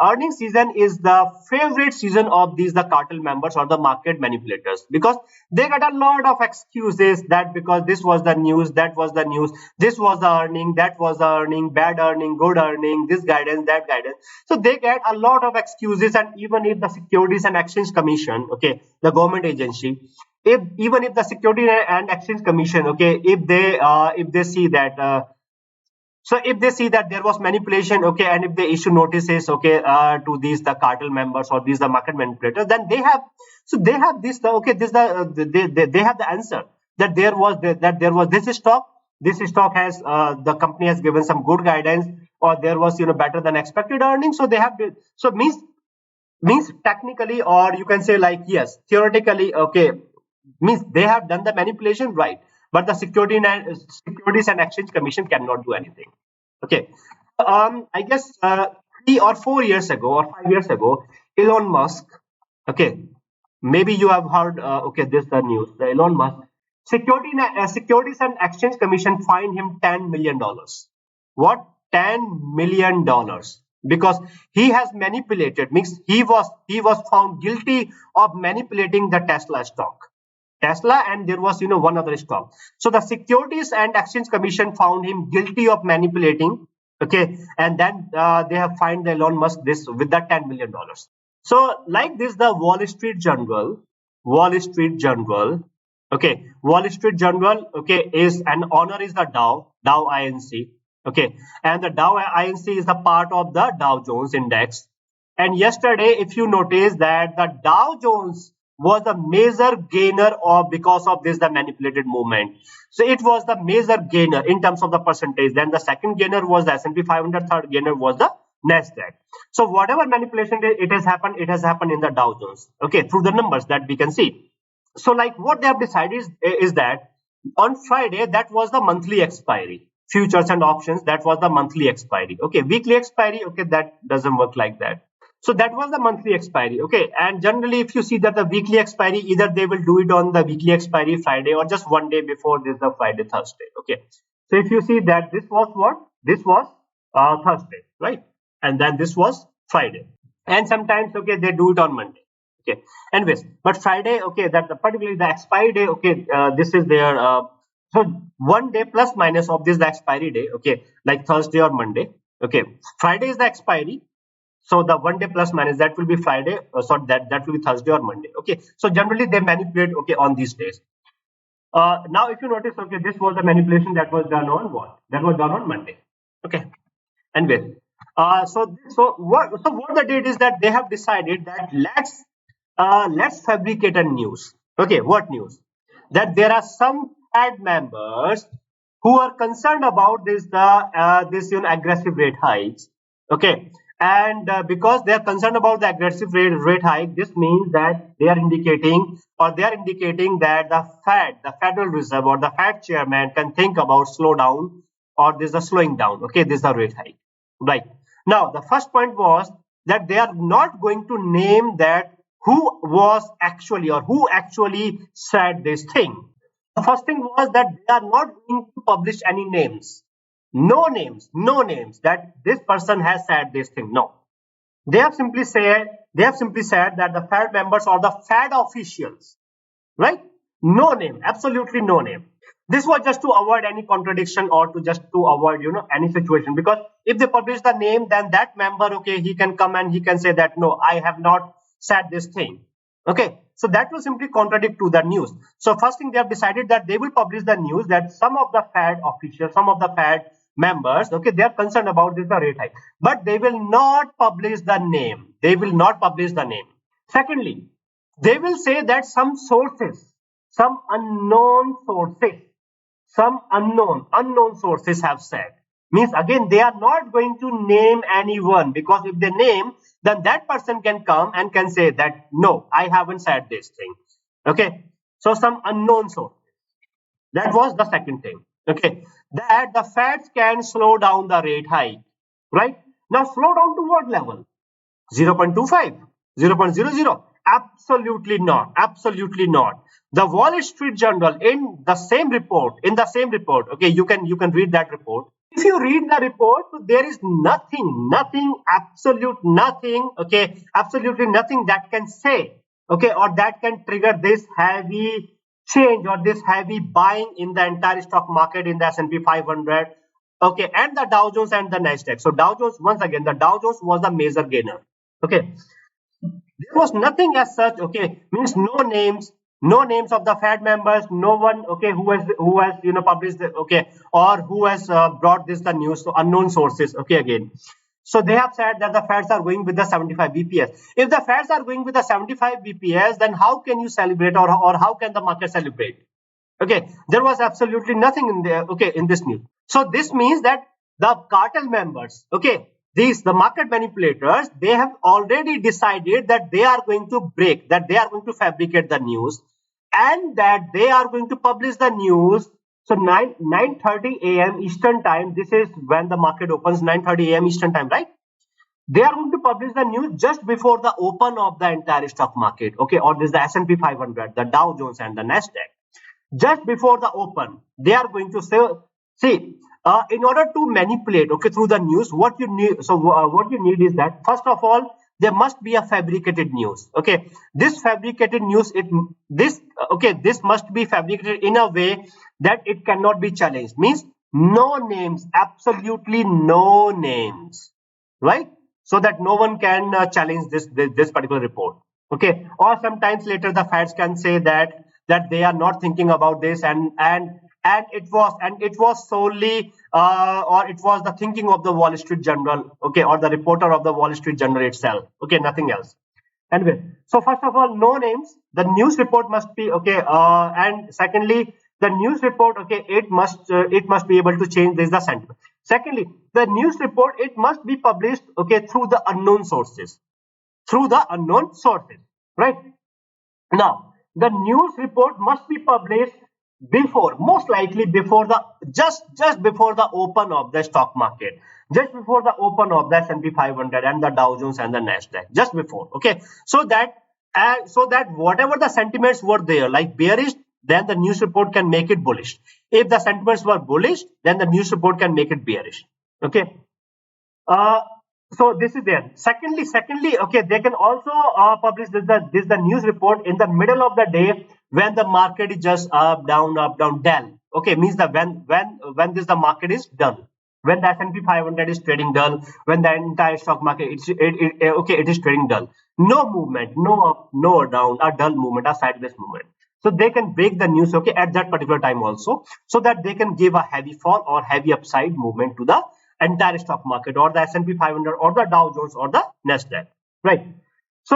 is the favorite season of these the cartel members or the market manipulators, because they get a lot of excuses that because this was the news, that was the news, this was the earning, that was the earning, bad earning, good earning, this guidance, that guidance. So they get a lot of excuses. And even if the Securities and Exchange Commission, the government agency, even if the Securities and Exchange Commission, if they see that so if they see that there was manipulation, and if they issue notices, to these the cartel members or these the market manipulators, then they have this they have the answer that there was this stock has the company has given some good guidance, or there was better than expected earnings. So they have means technically, or you can say like, yes, theoretically, means they have done the manipulation, right? But the Securities and Exchange Commission cannot do anything. I guess 3 or 4 years ago or 5 years ago, Elon Musk, maybe you have heard, this is the news. The Elon Musk Securities and Exchange Commission fined him $10 million. What? $10 million, because he has manipulated. Means he was found guilty of manipulating the Tesla stock. Tesla, and there was one other stock. So the Securities and Exchange Commission found him guilty of manipulating. Okay, and then they have fined Elon Musk this with the $10 million. So like this, the Wall Street Journal, okay, Wall Street Journal, okay, is an honor is the Dow Inc. Okay, and the Dow Inc. is the part of the Dow Jones Index. And yesterday, if you notice that the Dow Jones was the major gainer of because of this the manipulated movement. So it was the major gainer in terms of the percentage. Then the second gainer was the SP 500, third gainer was the Nasdaq. So whatever manipulation it has happened in the Dow Jones. Okay, through the numbers that we can see. So like what they have decided is that on Friday, that was the monthly expiry. Futures and options, that was the monthly expiry. Okay, weekly expiry, okay, that doesn't work like that. So that was the monthly expiry. Okay, and generally if you see that the weekly expiry, either they will do it on the weekly expiry Friday or just one day before this the Friday, Thursday. Okay, so if you see that this was what? This was Thursday, right? And then this was Friday. And sometimes, okay, they do it on Monday. Okay, anyways, but Friday, okay, that particularly the expiry day, okay, this is their so one day plus minus of this the expiry day, okay, like Thursday or Monday. Okay, Friday is the expiry. So the one day plus minus that will be Friday, so that will be Thursday or Monday. Okay, so generally they manipulate, okay, on these days. Now if you notice, okay, this was the manipulation that was done on what? That was done on Monday. Okay, anyway, so what they did is that they have decided that let's fabricate a news. Okay, what news? That there are some Fed members who are concerned about this aggressive rate hikes. Okay, and because they are concerned about the aggressive rate hike, this means that they are indicating that the Federal Reserve or the Fed chairman can think about slow down or there's a slowing down. Okay, this is the rate hike. Right. Now, the first point was that they are not going to name that who was actually or who actually said this thing. The first thing was that they are not going to publish any names. No names that this person has said this thing. No. They have simply said that the Fed members or the Fed officials, right? No name, absolutely no name. This was just to avoid any contradiction or to avoid any situation, because if they publish the name, then that member, okay, he can come and he can say that no, I have not said this thing. Okay, so that will simply contradict to the news. So first thing, they have decided that they will publish the news that some of the Fed officials, some of the Fed members, okay, they are concerned about this the rate hike, but they will not publish the name. They will not publish the name. Secondly, they will say that some sources, some unknown sources have said. Means again, they are not going to name anyone, because if they name, then that person can come and can say that no, I haven't said this thing. Okay, so some unknown sources. That was the second thing. Okay, that the Feds can slow down the rate hike. Right now, slow down to what level? 0.25, 0.00. Absolutely not. Absolutely not. The Wall Street Journal in the same report, okay, you can read that report. If you read the report, there is nothing, absolutely nothing that can say, okay, or that can trigger this heavy change or this heavy buying in the entire stock market in the SP 500, okay, and the Dow Jones and the Nasdaq. So Dow Jones, once again, the Dow Jones was the major gainer. Okay, there was nothing as such. Okay, means no names of the Fed members, no one, okay, who has published the, okay, or who has brought this the news. So unknown sources. Okay, again. So they have said that the Feds are going with the 75 BPS. If the Feds are going with the 75 BPS, then how can you celebrate, or how can the market celebrate? Okay, there was absolutely nothing in there, okay, in this news. So this means that the cartel members, okay, the market manipulators, they have already decided that they are going to fabricate the news, and that they are going to publish the news. So 9:30 a.m. Eastern time, this is when the market opens, 9:30 a.m. Eastern time, right? They are going to publish the news just before the open of the entire stock market, okay, or this is the SP 500, the Dow Jones and the Nasdaq. Just before the open, they are going to say, see, in order to manipulate, okay, through the news, what you need is that, first of all, there must be a fabricated news. Okay, this fabricated news, this must be fabricated in a way that it cannot be challenged. Means no names, absolutely no names, right? So that no one can challenge this particular report. Okay, or sometimes later the Feds can say that they are not thinking about this, and it was solely or it was the thinking of the Wall Street Journal, okay, or the reporter of the Wall Street Journal itself, okay, nothing else. Anyway, so first of all, no names. The news report must be okay, and secondly, the news report, okay, it must be able to change this the sentiment. Secondly, the news report, it must be published, okay, through the unknown sources, right? Now, the news report must be published before, most likely before the just before the open of the stock market, just before the open of the S&P 500 and the Dow Jones and the Nasdaq, just before. Okay, so that whatever the sentiments were there, like bearish, then the news report can make it bullish. If the sentiments were bullish, then the news report can make it bearish. Okay. Uh, so this is there. Secondly, okay, they can also publish the news report in the middle of the day when the market is just up, down, dull. Okay, means that when the market is dull, when the S&P 500 is trading dull, when the entire stock market it is trading dull, no movement, no up, no down, a dull movement, a sideways movement. So they can break the news, okay, at that particular time also, so that they can give a heavy fall or heavy upside movement to the entire stock market or the S&P 500 or the Dow Jones or the Nasdaq, right? So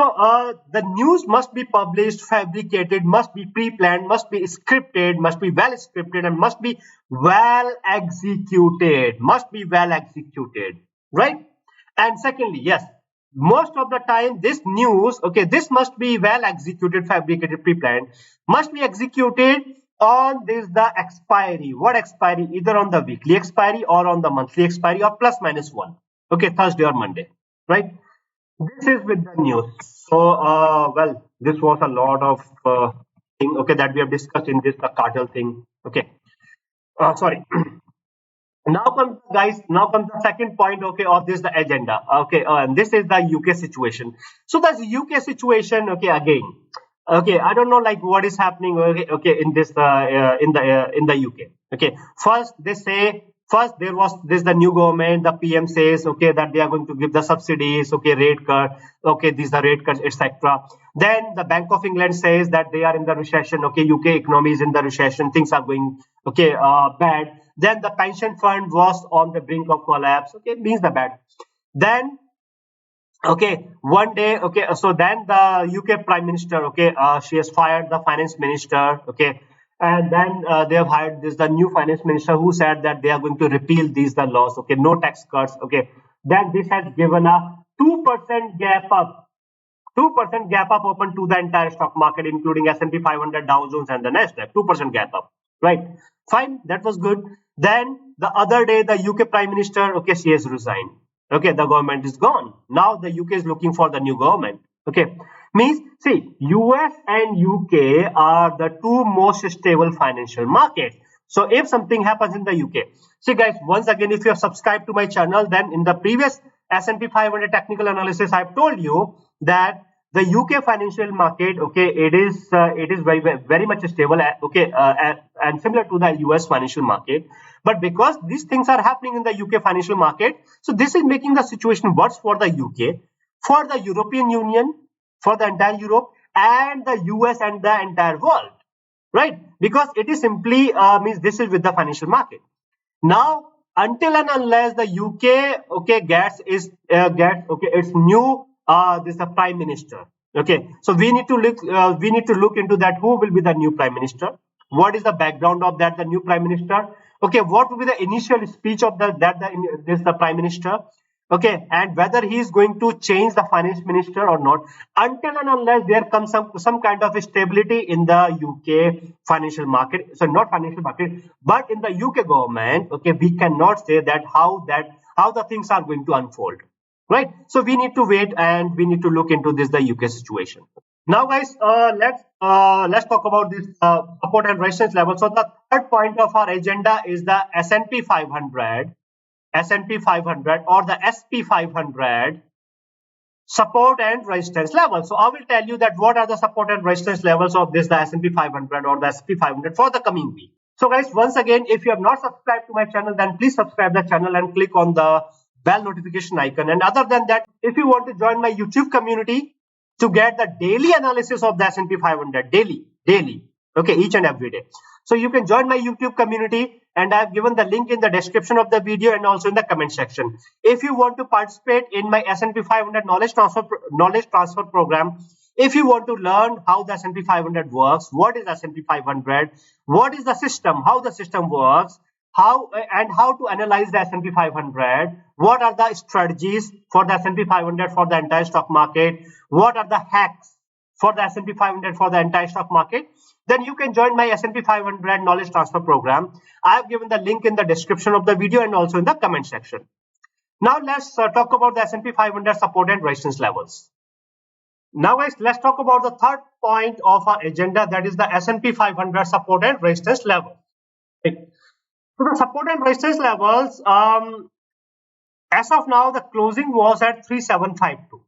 the news must be published, fabricated, must be pre-planned, must be scripted, must be well scripted, and must be well executed. Must be well executed, right? And secondly, yes, most of the time this news, okay, this must be well executed, fabricated, pre-planned, must be executed on this the expiry. What expiry? Either on the weekly expiry or on the monthly expiry or plus minus one. Okay, Thursday or Monday, right? This is with the news. So, well, this was a lot of thing, okay, that we have discussed in this the cartel thing. Okay, sorry. Now comes, guys, now comes the second point, okay, of this the agenda. Okay, and this is the UK situation. So the UK situation, okay, again, okay, I don't know like what is happening, okay, in this in the UK. Okay, first there was this the new government, the PM says, okay, that they are going to give the subsidies, okay, rate cut, okay, these are rate cuts, etc. Then the Bank of England says that they are in the recession, okay, UK economy is in the recession, things are going, okay, bad. Then the pension fund was on the brink of collapse, okay, means the bad. Then, okay, one day, okay, so then the UK Prime Minister, okay, she has fired the finance minister, okay, and then they have hired this the new finance minister who said that they are going to repeal these the laws, okay, no tax cuts, okay. Then this has given a 2% gap up, 2% gap up open to the entire stock market, including S&P 500, Dow Jones, and the Nasdaq. 2% gap up, right? Fine, that was good. Then the other day, the UK Prime Minister, okay, she has resigned. Okay, the government is gone. Now the UK is looking for the new government. Okay, means see, US and UK are the two most stable financial markets. So if something happens in the UK, see guys, once again, if you have subscribed to my channel, then in the previous S&P 500 technical analysis, I've told you that the UK financial market, okay, it is very much stable, okay, and similar to the US financial market. But because these things are happening in the UK financial market, so this is making the situation worse for the UK, for the European Union, for the entire Europe, and the US and the entire world, right? Because it is simply means this is with the financial market. Now, until and unless the UK, okay, gets okay its new this the prime minister, okay, so we need to look into that, who will be the new prime minister, what is the background of that the new prime minister, okay, what will be the initial speech of the prime minister, okay, and whether he is going to change the finance minister or not, until and unless there comes some kind of stability in the UK financial market, so not financial market but in the UK government, okay, we cannot say that how the things are going to unfold, right? So we need to wait and we need to look into this the UK situation. Now guys, let's talk about this support and resistance level. So the third point of our agenda is the S&P 500 or the SP500 support and resistance levels. So I will tell you that what are the support and resistance levels of this, the S&P 500 or the SP 500 for the coming week. So guys, once again, if you have not subscribed to my channel, then please subscribe the channel and click on the bell notification icon. And other than that, if you want to join my YouTube community to get the daily analysis of the S&P 500, daily, okay, each and every day. So you can join my YouTube community, and I have given the link in the description of the video and also in the comment section. If you want to participate in my S&P 500 knowledge transfer program, if you want to learn how the S&P 500 works, what is S&P 500, what is the system, how the system works, how to analyze the S&P 500, what are the strategies for the S&P 500 for the entire stock market, what are the hacks for the S&P 500 for the entire stock market, then you can join my S&P 500 knowledge transfer program. I have given the link in the description of the video and also in the comment section. Now let's talk about the S&P 500 support and resistance levels. Now guys, let's talk about the third point of our agenda, that is the S&P 500 support and resistance level. So the support and resistance levels, as of now, the closing was at 3752,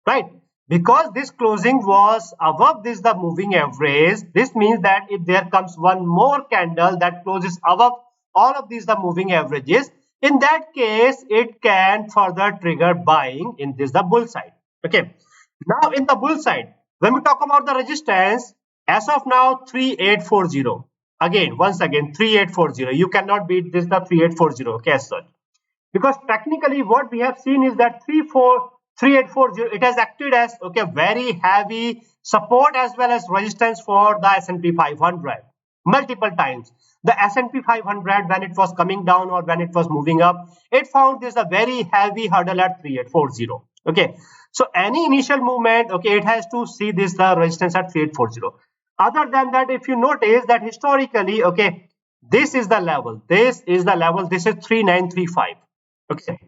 right? Because this closing was above this, the moving average, this means that if there comes one more candle that closes above all of these, the moving averages, in that case, it can further trigger buying in this, the bull side. Okay. Now in the bull side, when we talk about the resistance, as of now, 3840. Again, once again, 3840. You cannot beat this, the 3840. Okay, as such. Because technically what we have seen is that 3840, it has acted as, okay, very heavy support as well as resistance for the S&P 500 multiple times. The S&P 500, when it was coming down or when it was moving up, it found this a very heavy hurdle at 3840. Okay, so any initial movement, okay, it has to see this the resistance at 3840. Other than that, if you notice that historically, okay, this is the level, this is 3935. Okay,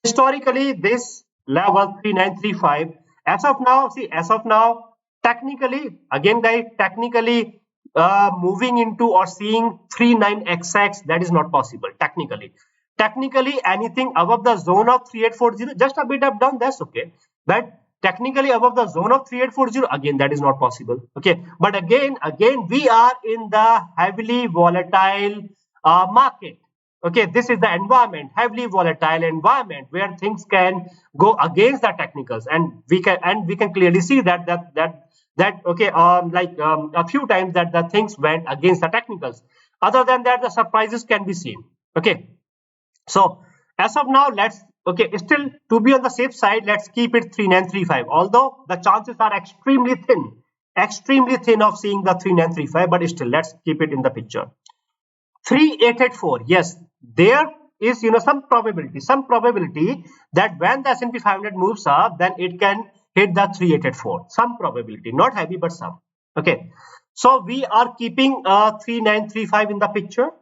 historically this level 3935, as of now, see, as of now, technically, again guys, technically moving into or seeing 39xx, that is not possible. Technically anything above the zone of 3840, just a bit up down, that's okay, but technically above the zone of 3840, again that is not possible. Okay, but again we are in the heavily volatile market. Okay, this is the environment, heavily volatile environment where things can go against the technicals, and we can clearly see that okay, a few times that the things went against the technicals. Other than that, the surprises can be seen. Okay, so as of now, let's, okay, still to be on the safe side, let's keep it 3935. Although the chances are extremely thin of seeing the 3935, but still let's keep it in the picture. 3884, yes, there is, some probability that when the S&P 500 moves up, then it can hit the 3884. Some probability, not heavy, but some. Okay, so we are keeping 3935 in the picture,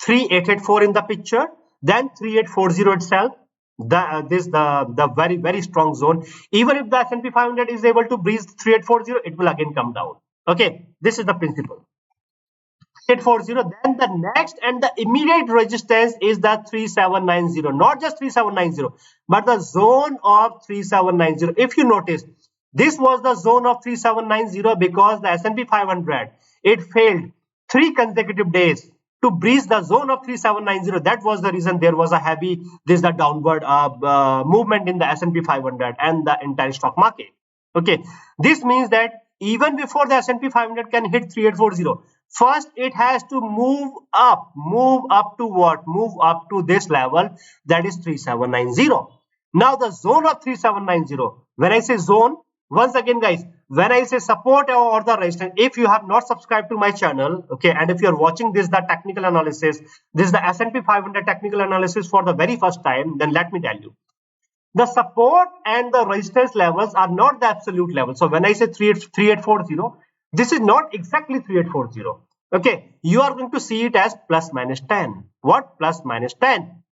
3884 in the picture, then 3840 itself. The very strong zone. Even if the S&P 500 is able to breach 3840, it will again come down. Okay, this is the principle. 3840, then the next and the immediate resistance is the 3790, not just 3790, but the zone of 3790. If you notice, this was the zone of 3790 because the S&P 500, it failed 3 consecutive days to breach the zone of 3790. That was the reason there was a heavy the downward movement in the S&P 500 and the entire stock market. Okay, this means that even before the S&P 500 can hit 3840, first it has to move up to what? Move up to this level, that is 3790. Now the zone of 3790, when I say zone, once again guys, when I say support or the resistance, if you have not subscribed to my channel, okay, and if you are watching this, the technical analysis, this is the S&P 500 technical analysis for the very first time, then let me tell you, the support and the resistance levels are not the absolute level. So when I say 3840, this is not exactly 3840. Okay, you are going to see it as plus minus 10. What? Plus minus 10.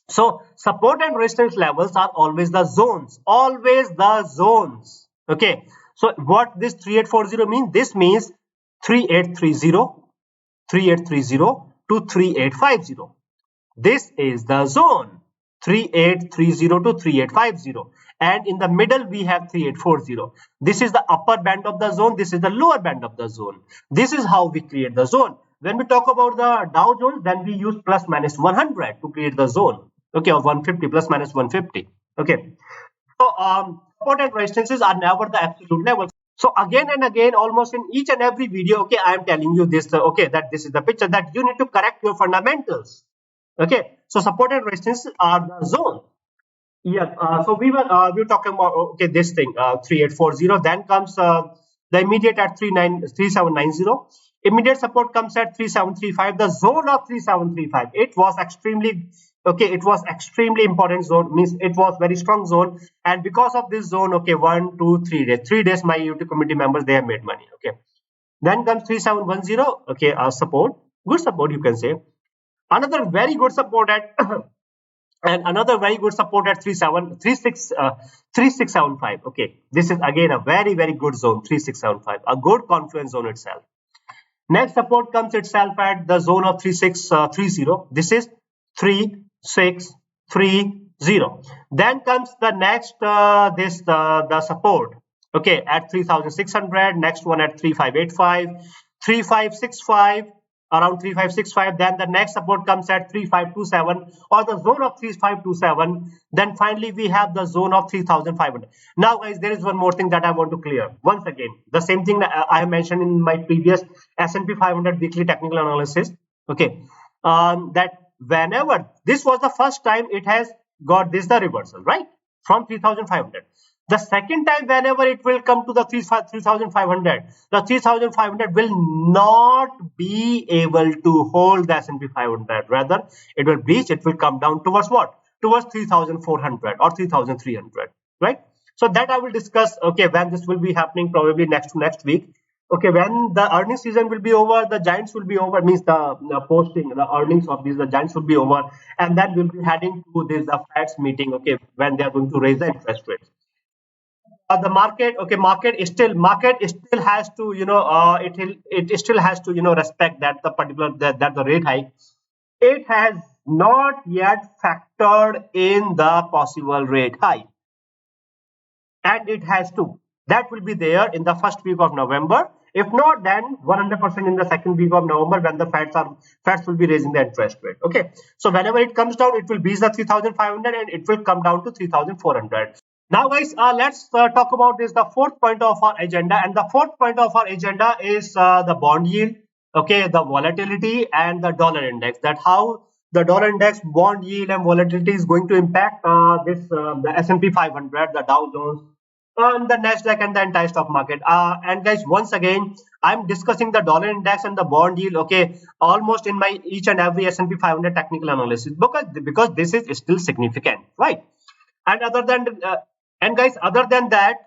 So support and resistance levels are always the zones. Always the zones. Okay. So what this 3840 means? This means 3830 to 3850. This is the zone. 3830 to 3850, and in the middle we have 3840. This is the upper band of the zone, this is the lower band of the zone. This is how we create the zone. When we talk about the Dow Jones, then we use plus minus 100 to create the zone, okay, or 150 plus minus 150. Okay, so support and resistances are never the absolute levels. So again and again, almost in each and every video, okay, I am telling you this, okay, that this is the picture, that you need to correct your fundamentals. Okay, so support and resistance are the zone. Yeah, so we were talking about, okay, this thing 3840. Then comes the immediate at 3790. Immediate support comes at 3735. The zone of 3735. It was extremely, okay, it was extremely important zone. Means it was very strong zone. And because of this zone, okay, 1, 2, 3 days. 3 days, my YouTube community members, they have made money. Okay. Then comes 3710. Okay, support, good support, you can say. Another very good support at and another very good support at 3675. Okay, this is again a very good zone, 3675, a good confluence zone itself. Next support comes itself at the zone of 3630. This is 3630. Then comes the next the support, okay, at 3600. Next one at 3585, 3565, around 3565. Then the next support comes at 3527, or the zone of 3527. Then finally we have the zone of 3500. Now guys, there is one more thing that I want to clear. Once again, the same thing that I have mentioned in my previous SP 500 weekly technical analysis. Okay, that whenever this was the first time it has got this the reversal, right, from 3500. The second time whenever it will come to the 3500, the 3500 will not be able to hold the S&P 500. Rather, it will breach, it will come down towards what? Towards 3400 or 3300, right? So that I will discuss, okay, when this will be happening, probably next week. Okay, when the earnings season will be over, the giants will be over, means the posting, the earnings of these, the giants will be over, and then we'll be heading to this the Fed's meeting, okay, when they are going to raise the interest rates. The market, okay, market still has to, it still has to, respect that the particular that the rate hike, it has not yet factored in the possible rate hike, and it has to, that will be there in the first week of November. If not, then 100% in the second week of November, when the Feds will be raising the interest rate. Okay, so whenever it comes down, it will reach the 3500 and it will come down to 3400. Now guys, let's talk about this, the fourth point of our agenda, and the fourth point of our agenda is the bond yield, okay, the volatility and the dollar index, that how the dollar index, bond yield and volatility is going to impact the S&P 500, the Dow Jones, the Nasdaq and the entire stock market. And guys, once again, I'm discussing the dollar index and the bond yield, okay, almost in my each and every S&P 500 technical analysis, because this is still significant, right? And other than other than that,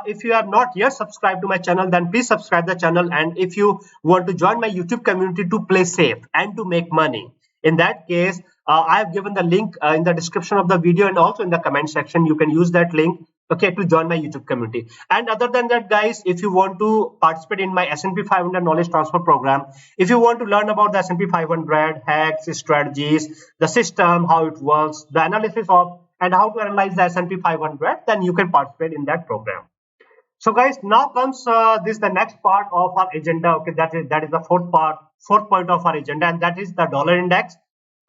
if you have not yet subscribed to my channel, then please subscribe the channel. And if you want to join my YouTube community to play safe and to make money, in that case, I have given the link in the description of the video and also in the comment section. You can use that link, okay, to join my YouTube community. And other than that, guys, if you want to participate in my S&P 500 knowledge transfer program, if you want to learn about the S&P 500 hacks, strategies, the system, how it works, the analysis of and how to analyze the S&P 500, then you can participate in that program. So guys, now comes this the next part of our agenda. Okay, that is the fourth point of our agenda, and that is the dollar index,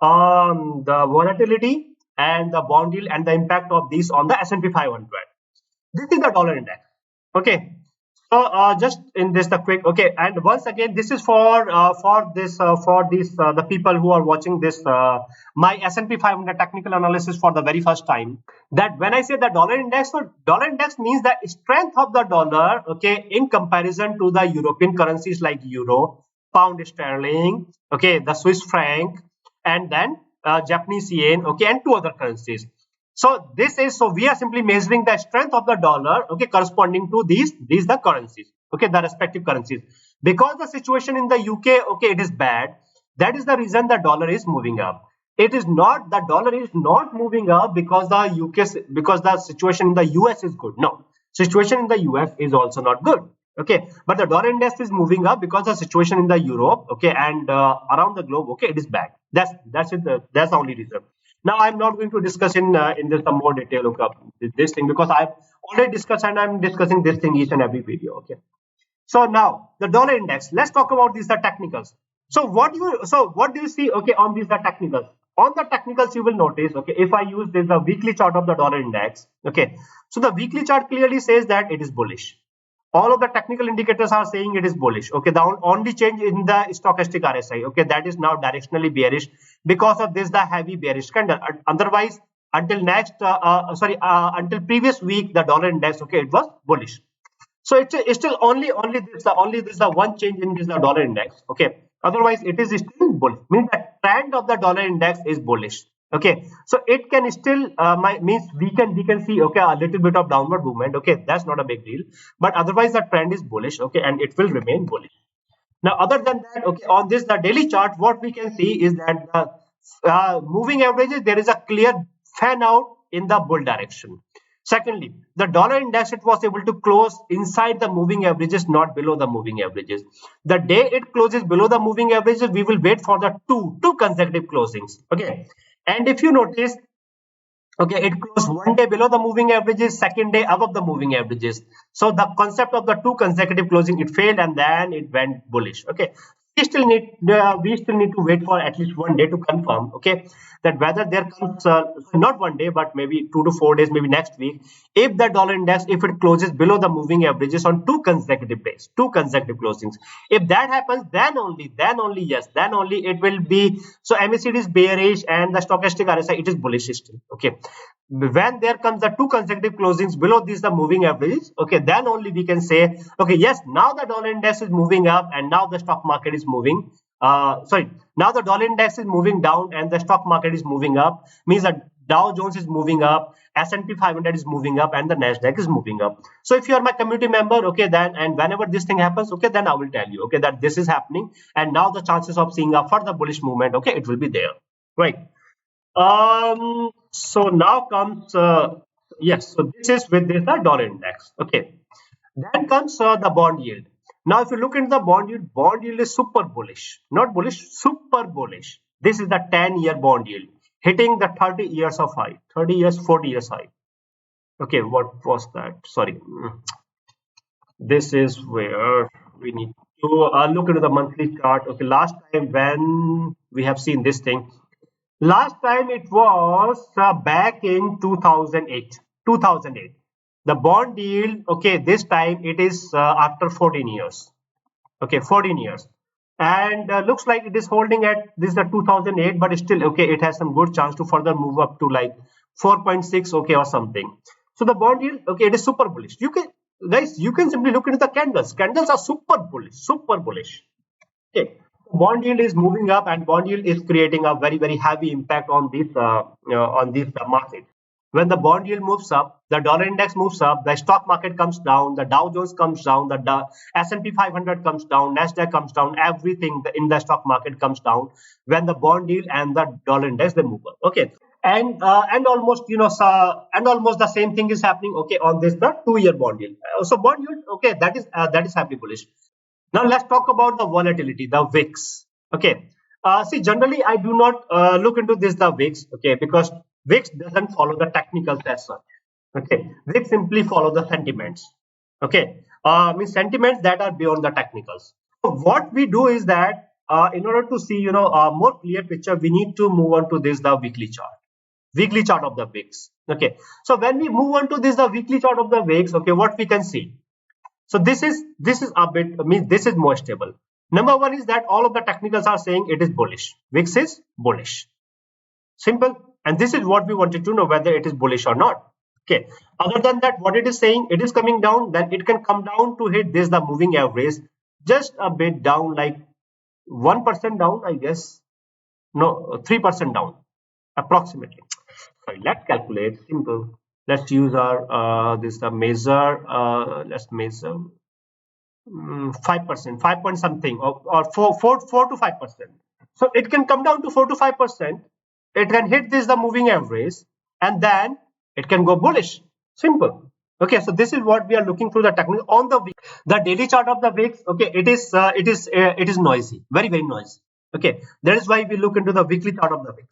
the volatility and the bond yield and the impact of these on the S&P 500. This is the dollar index. Okay, so just in this the quick, okay, and once again, this is for the people who are watching this my S&P 500 technical analysis for the very first time. That when I say the dollar index, so dollar index means the strength of the dollar, okay, in comparison to the European currencies like euro, pound sterling, okay, the Swiss franc, and then Japanese yen, okay, and two other currencies. So this is, so we are simply measuring the strength of the dollar, okay, corresponding to these the currencies, okay, the respective currencies. Because the situation in the UK, okay, it is bad. That is the reason the dollar is moving up. It is not, the dollar is not moving up because the situation in the US is good. No, situation in the US is also not good. Okay, but the dollar index is moving up because the situation in the Europe, okay, and around the globe, okay, it is bad. That's it. That's the only reason. Now I'm not going to discuss in this some more detail this thing, because I've already discussed and I'm discussing this thing each and every video. Okay. So now the dollar index. Let's talk about these the technicals. So what do you see? Okay, on these the technicals. On the technicals, you will notice. Okay, if I use this the weekly chart of the dollar index. Okay, so the weekly chart clearly says that it is bullish. All of the technical indicators are saying it is bullish. Okay, the only change in the stochastic RSI. Okay, that is now directionally bearish because of this the heavy bearish candle. Otherwise, until until previous week, the dollar index. Okay, it was bullish. So it's still only this the one change in this the dollar index. Okay. Otherwise, it is still bullish. Means the trend of the dollar index is bullish. Okay. So it can still means we can see okay a little bit of downward movement. Okay, that's not a big deal. But otherwise, the trend is bullish. Okay, and it will remain bullish. Now, other than that, okay, on this the daily chart, what we can see is that the moving averages, there is a clear fan out in the bull direction. Secondly, the dollar index, it was able to close inside the moving averages, not below the moving averages. The day it closes below the moving averages, we will wait for the two consecutive closings. Okay, and if you notice, okay, it closed one day below the moving averages, second day above the moving averages. So the concept of the two consecutive closing, it failed and then it went bullish. Okay, we still need to wait for at least one day to confirm. Okay, that whether there comes not one day but maybe 2 to 4 days, maybe next week, if the dollar index, if it closes below the moving averages on two consecutive days, two consecutive closings, if that happens, then only yes, then only it will be. So MACD is bearish and the stochastic RSI, it is bullish still. Okay, when there comes the two consecutive closings below these the moving averages, okay, then only we can say okay, yes, now the dollar index is moving up and now the stock market is moving now the dollar index is moving down and the stock market is moving up, means that Dow Jones is moving up, SP500 is moving up, and the Nasdaq is moving up. So if you are my community member, okay, then and whenever this thing happens, okay, then I will tell you, okay, that this is happening, and now the chances of seeing a further bullish movement, okay, it will be there, right? So now comes yes, so this is with this the dollar index. Okay, then comes the bond yield. Now, if you look into the bond yield is super bullish, not bullish, super bullish. This is the 10-year bond yield hitting the 30 years of high, 30 years, 40 years high. Okay, what was that? Sorry, this is where we need to look into the monthly chart. Okay, last time when we have seen this thing, last time it was back in 2008. 2008. The bond yield, okay, this time it is after 14 years. Okay, 14 years. And looks like it is holding at this is the 2008, but still, okay, it has some good chance to further move up to like 4.6, okay, or something. So the bond yield, okay, it is super bullish. You can, guys, you can simply look into the candles. Candles are super bullish, super bullish. Okay, bond yield is moving up and bond yield is creating a very heavy impact on this market. When the bond yield moves up, the dollar index moves up, the stock market comes down, the Dow Jones comes down, the S&P 500 comes down, Nasdaq comes down, everything in the stock market comes down when the bond yield and the dollar index they move up. Okay, and almost and almost the same thing is happening. Okay, on this the 2-year bond yield. So bond yield, okay, that is happy bullish. Now let's talk about the volatility, the VIX. Okay. See, generally I do not look into this the VIX. Okay, because VIX doesn't follow the technicals as such. Okay, VIX simply follow the sentiments. Okay, means sentiments that are beyond the technicals. So what we do is that in order to see a more clear picture, we need to move on to this the weekly chart of the VIX. Okay, so when we move on to this the weekly chart of the VIX, okay, what we can see. So this is a bit, means this is more stable. Number one is that all of the technicals are saying it is bullish. VIX is bullish. Simple. And this is what we wanted to know, whether it is bullish or not. Okay. Other than that, what it is saying, it is coming down, then it can come down to hit this the moving average, just a bit down, like 1% down, I guess. No, 3% down, approximately. Sorry, let's calculate. Simple. Let's use our this the measure. Let's measure 5%, 5 point something, or 4 to 5%. So it can come down to 4 to 5%. It can hit this the moving average, and then it can go bullish. Simple. Okay, so this is what we are looking through the technical on the daily chart of the VIX. Okay, it is noisy, very noisy. Okay, that is why we look into the weekly chart of the VIX.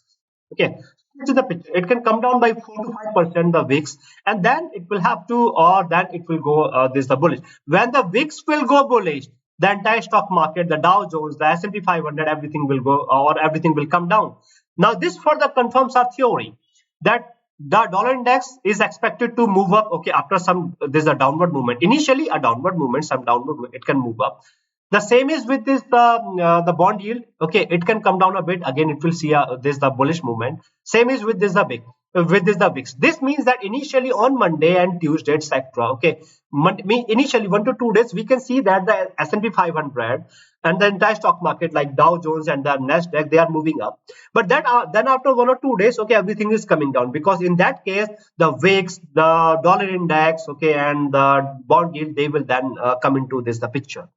Okay, This is the picture. It can come down by 4 to 5% the VIX, and then it will have to, or then it will go this is the bullish. When the VIX will go bullish, the entire stock market, the Dow Jones, the SP 500, everything will go, or everything will come down. Now this further confirms our theory that the dollar index is expected to move up. Okay, after some there's a downward movement. Initially a downward movement, some downward movement, it can move up. The same is with this the bond yield. Okay, it can come down a bit. Again, it will see this the bullish movement. Same is with this the big with this the VIX. This means that initially on Monday and Tuesday, etc. Okay, initially 1 to 2 days, we can see that the S&P 500 and the entire stock market, like Dow Jones and the Nasdaq, they are moving up. But then after 1 or 2 days, okay, everything is coming down, because in that case, the VIX, the dollar index, okay, and the bond yield, they will then come into this the picture.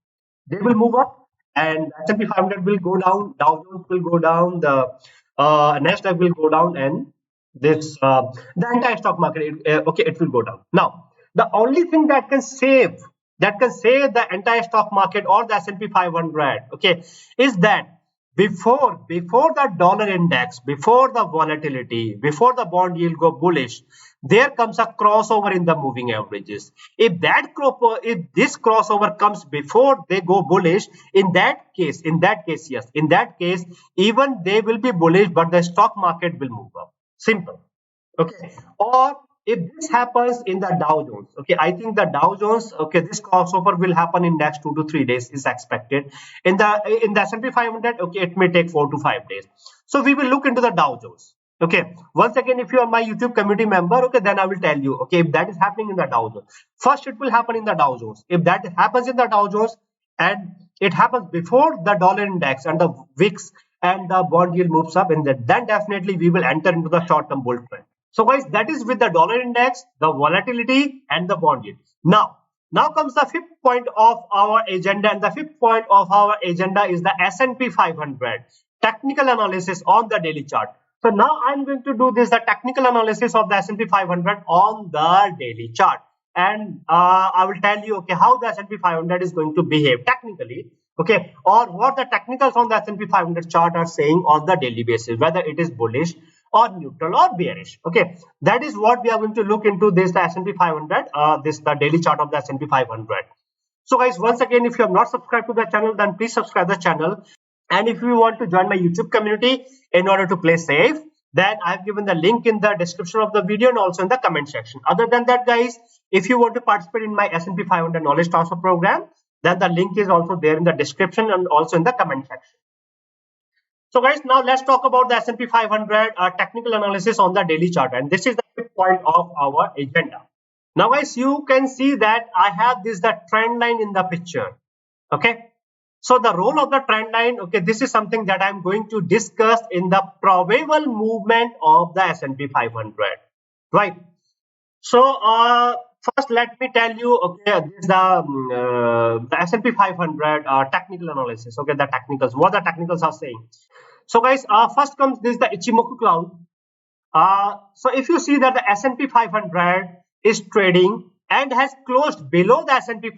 They will move up, and S&P 500 will go down, Dow Jones will go down, the Nasdaq will go down, and this the entire stock market, okay, it will go down. Now, the only thing that can save the entire stock market or the S&P 500, okay, is that before the dollar index, before the volatility, before the bond yield go bullish, there comes a crossover in the moving averages. If this crossover comes before they go bullish, in that case, yes, in that case, even they will be bullish, but the stock market will move up. Simple. Okay. Or if this happens in the Dow Jones, okay, I think the Dow Jones, okay, this crossover will happen in next 2 to 3 days is expected. In the S&P 500, okay, it may take 4 to 5 days. So we will look into the Dow Jones. Okay, once again, if you are my YouTube community member, okay, then I will tell you, okay, if that is happening in the Dow Jones, first it will happen in the Dow Jones. If that happens in the Dow Jones and it happens before the dollar index and the VIX and the bond yield moves up, and then definitely we will enter into the short-term bull trend. So guys, that is with the dollar index, the volatility, and the bond yield. Now comes the fifth point of our agenda, and the fifth point of our agenda is the S&P 500 technical analysis on the daily chart. So now I'm going to do this, the technical analysis of the S&P 500 on the daily chart, and I will tell you, okay, how the S&P 500 is going to behave technically, okay, or what the technicals on the S&P 500 chart are saying on the daily basis, whether it is bullish or neutral or bearish. Okay, that is what we are going to look into this, the S&P 500, the daily chart of the S&P 500. So guys, once again, if you have not subscribed to the channel, then please subscribe the channel. And if you want to join my YouTube community in order to play safe, then I've given the link in the description of the video and also in the comment section. Other than that, guys, if you want to participate in my S&P 500 knowledge transfer program, then the link is also there in the description and also in the comment section. So guys, now let's talk about the S&P 500 technical analysis on the daily chart, and this is the fifth point of our agenda. Now guys, you can see that I have the trend line in the picture. Okay, so the role of the trend line, okay, this is something that I'm going to discuss in the probable movement of the S&P 500, right? So first let me tell you, okay, this is the S&P 500 technical analysis. Okay, the technicals, what the technicals are saying. So guys, first comes this, the Ichimoku cloud. So if you see that the S&P 500 is trading and has closed below the S&P,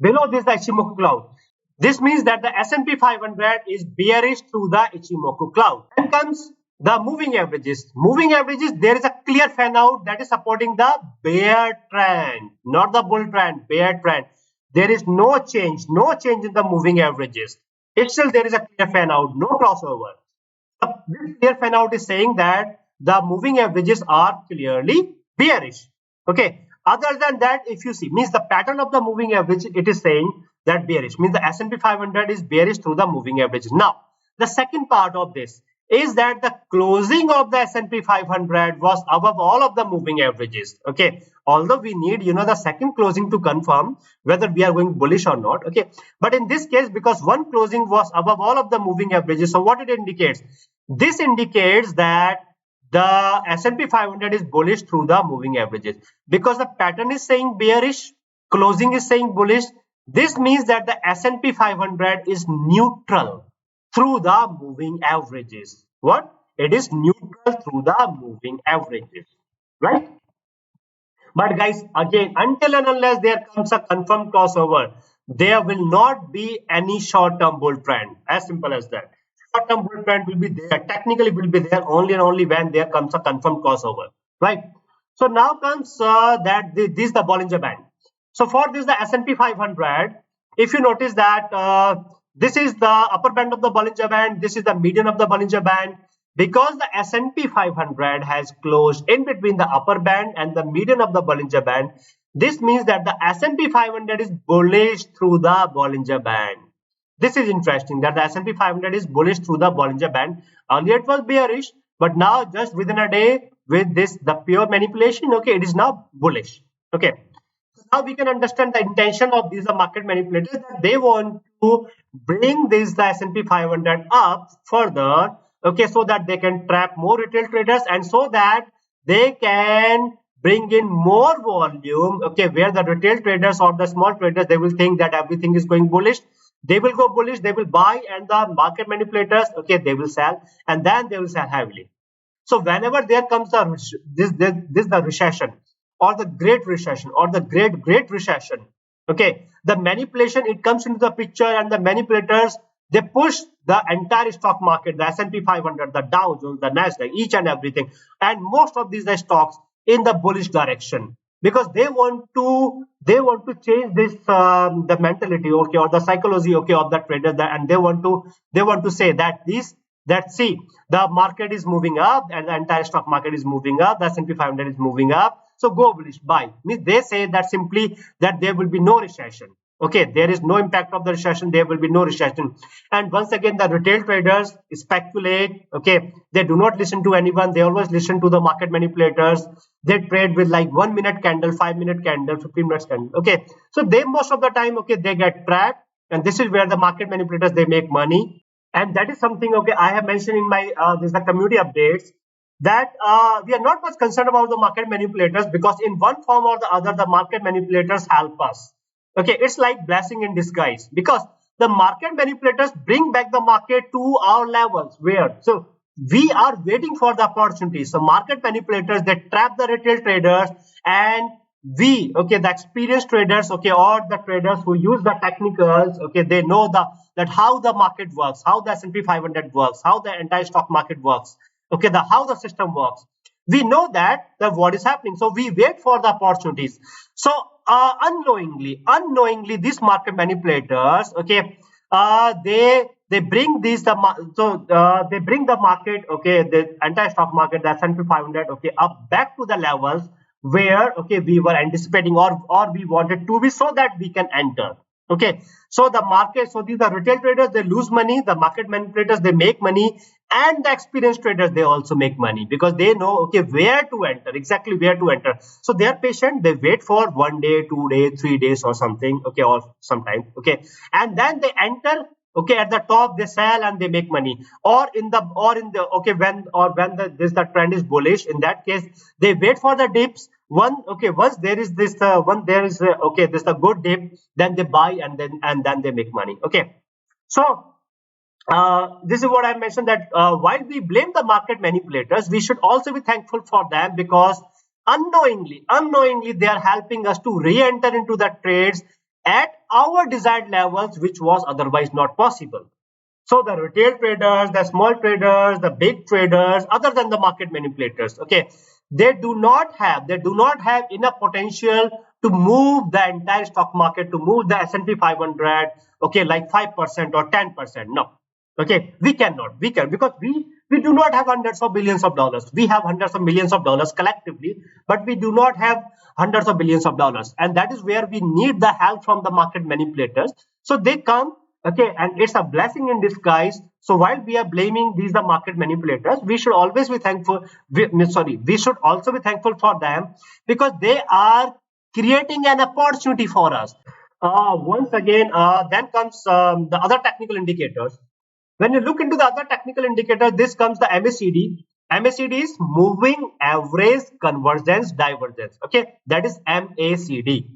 below this the Ichimoku cloud. This means that the S&P 500 is bearish through the Ichimoku cloud. Then comes the moving averages. Moving averages, there is a clear fan out that is supporting the bear trend, not the bull trend, bear trend. There is no change in the moving averages. It's still there is a clear fan out, no crossover. This clear fan out is saying that the moving averages are clearly bearish. Okay. Other than that, if you see, means the pattern of the moving average, it is saying that bearish, means the S&P 500 is bearish through the moving averages. Now, the second part of this is that the closing of the S&P 500 was above all of the moving averages. Okay, although we need, the second closing to confirm whether we are going bullish or not. Okay, but in this case, because one closing was above all of the moving averages, so what it indicates? This indicates that the S&P 500 is bullish through the moving averages, because the pattern is saying bearish, closing is saying bullish. This means that the S&P 500 is neutral through the moving averages. What? It is neutral through the moving averages, right? But guys, again, until and unless there comes a confirmed crossover, there will not be any short-term bull trend. As simple as that. Short-term bull trend will be there. Technically, will be there only and only when there comes a confirmed crossover, right? So now comes this is the Bollinger Band. So for this, the S&P 500, if you notice that this is the upper band of the Bollinger Band, this is the median of the Bollinger Band. Because the S&P 500 has closed in between the upper band and the median of the Bollinger Band, this means that the S&P 500 is bullish through the Bollinger Band. This is interesting that the S&P 500 is bullish through the Bollinger Band. Earlier it was bearish, but now just within a day with this, the pure manipulation, okay, it is now bullish. Okay. So now we can understand the intention of these market manipulators, that they want to bring this the S&P 500 up further, okay, so that they can trap more retail traders and so that they can bring in more volume, okay, where the retail traders or the small traders, they will think that everything is going bullish. They will go bullish, they will buy, and the market manipulators, okay, they will sell, and then they will sell heavily. So whenever there comes the recession or the great recession or the great recession, okay, the manipulation, it comes into the picture, and the manipulators, they push the entire stock market, the S&P 500, the Dow Jones, the Nasdaq, each and everything, and most of these stocks in the bullish direction, because they want to change this the mentality, okay, or the psychology, okay, of the traders, and they want to say that see, the market is moving up and the entire stock market is moving up, the S&P 500 is moving up, so go bullish, buy. Means they say that simply that there will be no recession. Okay, there is no impact of the recession, there will be no recession. And once again, the retail traders speculate, okay, they do not listen to anyone, they always listen to the market manipulators. They trade with like 1 minute candle, 5 minute candle, 15 minutes candle, okay. So they most of the time, okay, they get trapped, and this is where the market manipulators, they make money. And that is something, okay, I have mentioned in my this the community updates, that we are not much concerned about the market manipulators, because in one form or the other, the market manipulators help us. Okay, it's like blessing in disguise, because the market manipulators bring back the market to our levels where, so we are waiting for the opportunity. So market manipulators, they trap the retail traders, and we, okay, the experienced traders, okay, or the traders who use the technicals, okay, they know that how the market works, how the S&P 500 works, how the entire stock market works, okay, how the system works. We know that what is happening, so we wait for the opportunities. So unknowingly these market manipulators, okay, they bring these they bring the market, okay, the entire stock market, the S&P 500, okay, up back to the levels where, okay, we were anticipating or we wanted to be, so that we can enter. Okay, so the market, so these are retail traders, they lose money, the market manipulators, they make money, and the experienced traders, they also make money, because they know, okay, where to enter, exactly where to enter. So they are patient, they wait for 1 day, 2 days, 3 days or something, okay, or sometime, okay, and then they enter, okay, at the top, they sell and they make money, or in the okay, when the trend is bullish, in that case they wait for the dips. Once there is this okay, this a good dip, then they buy, and then they make money. Okay, so this is what I mentioned, that while we blame the market manipulators, we should also be thankful for them, because unknowingly they are helping us to re-enter into the trades at our desired levels, which was otherwise not possible. So the retail traders, the small traders, the big traders, other than the market manipulators, okay, they do not have enough potential to move the entire stock market, to move the S&P 500, okay, like 5% or 10%. No, okay, we can, because we do not have hundreds of billions of dollars. We have hundreds of millions of dollars collectively, but we do not have hundreds of billions of dollars, and that is where we need the help from the market manipulators. So they come, okay, and it's a blessing in disguise. So while we are blaming these the market manipulators, we should always be thankful. We should also be thankful for them, because they are creating an opportunity for us. Once again, then comes the other technical indicators. When you look into the other technical indicators, this comes the MACD. MACD is moving average convergence divergence. Okay, that is MACD.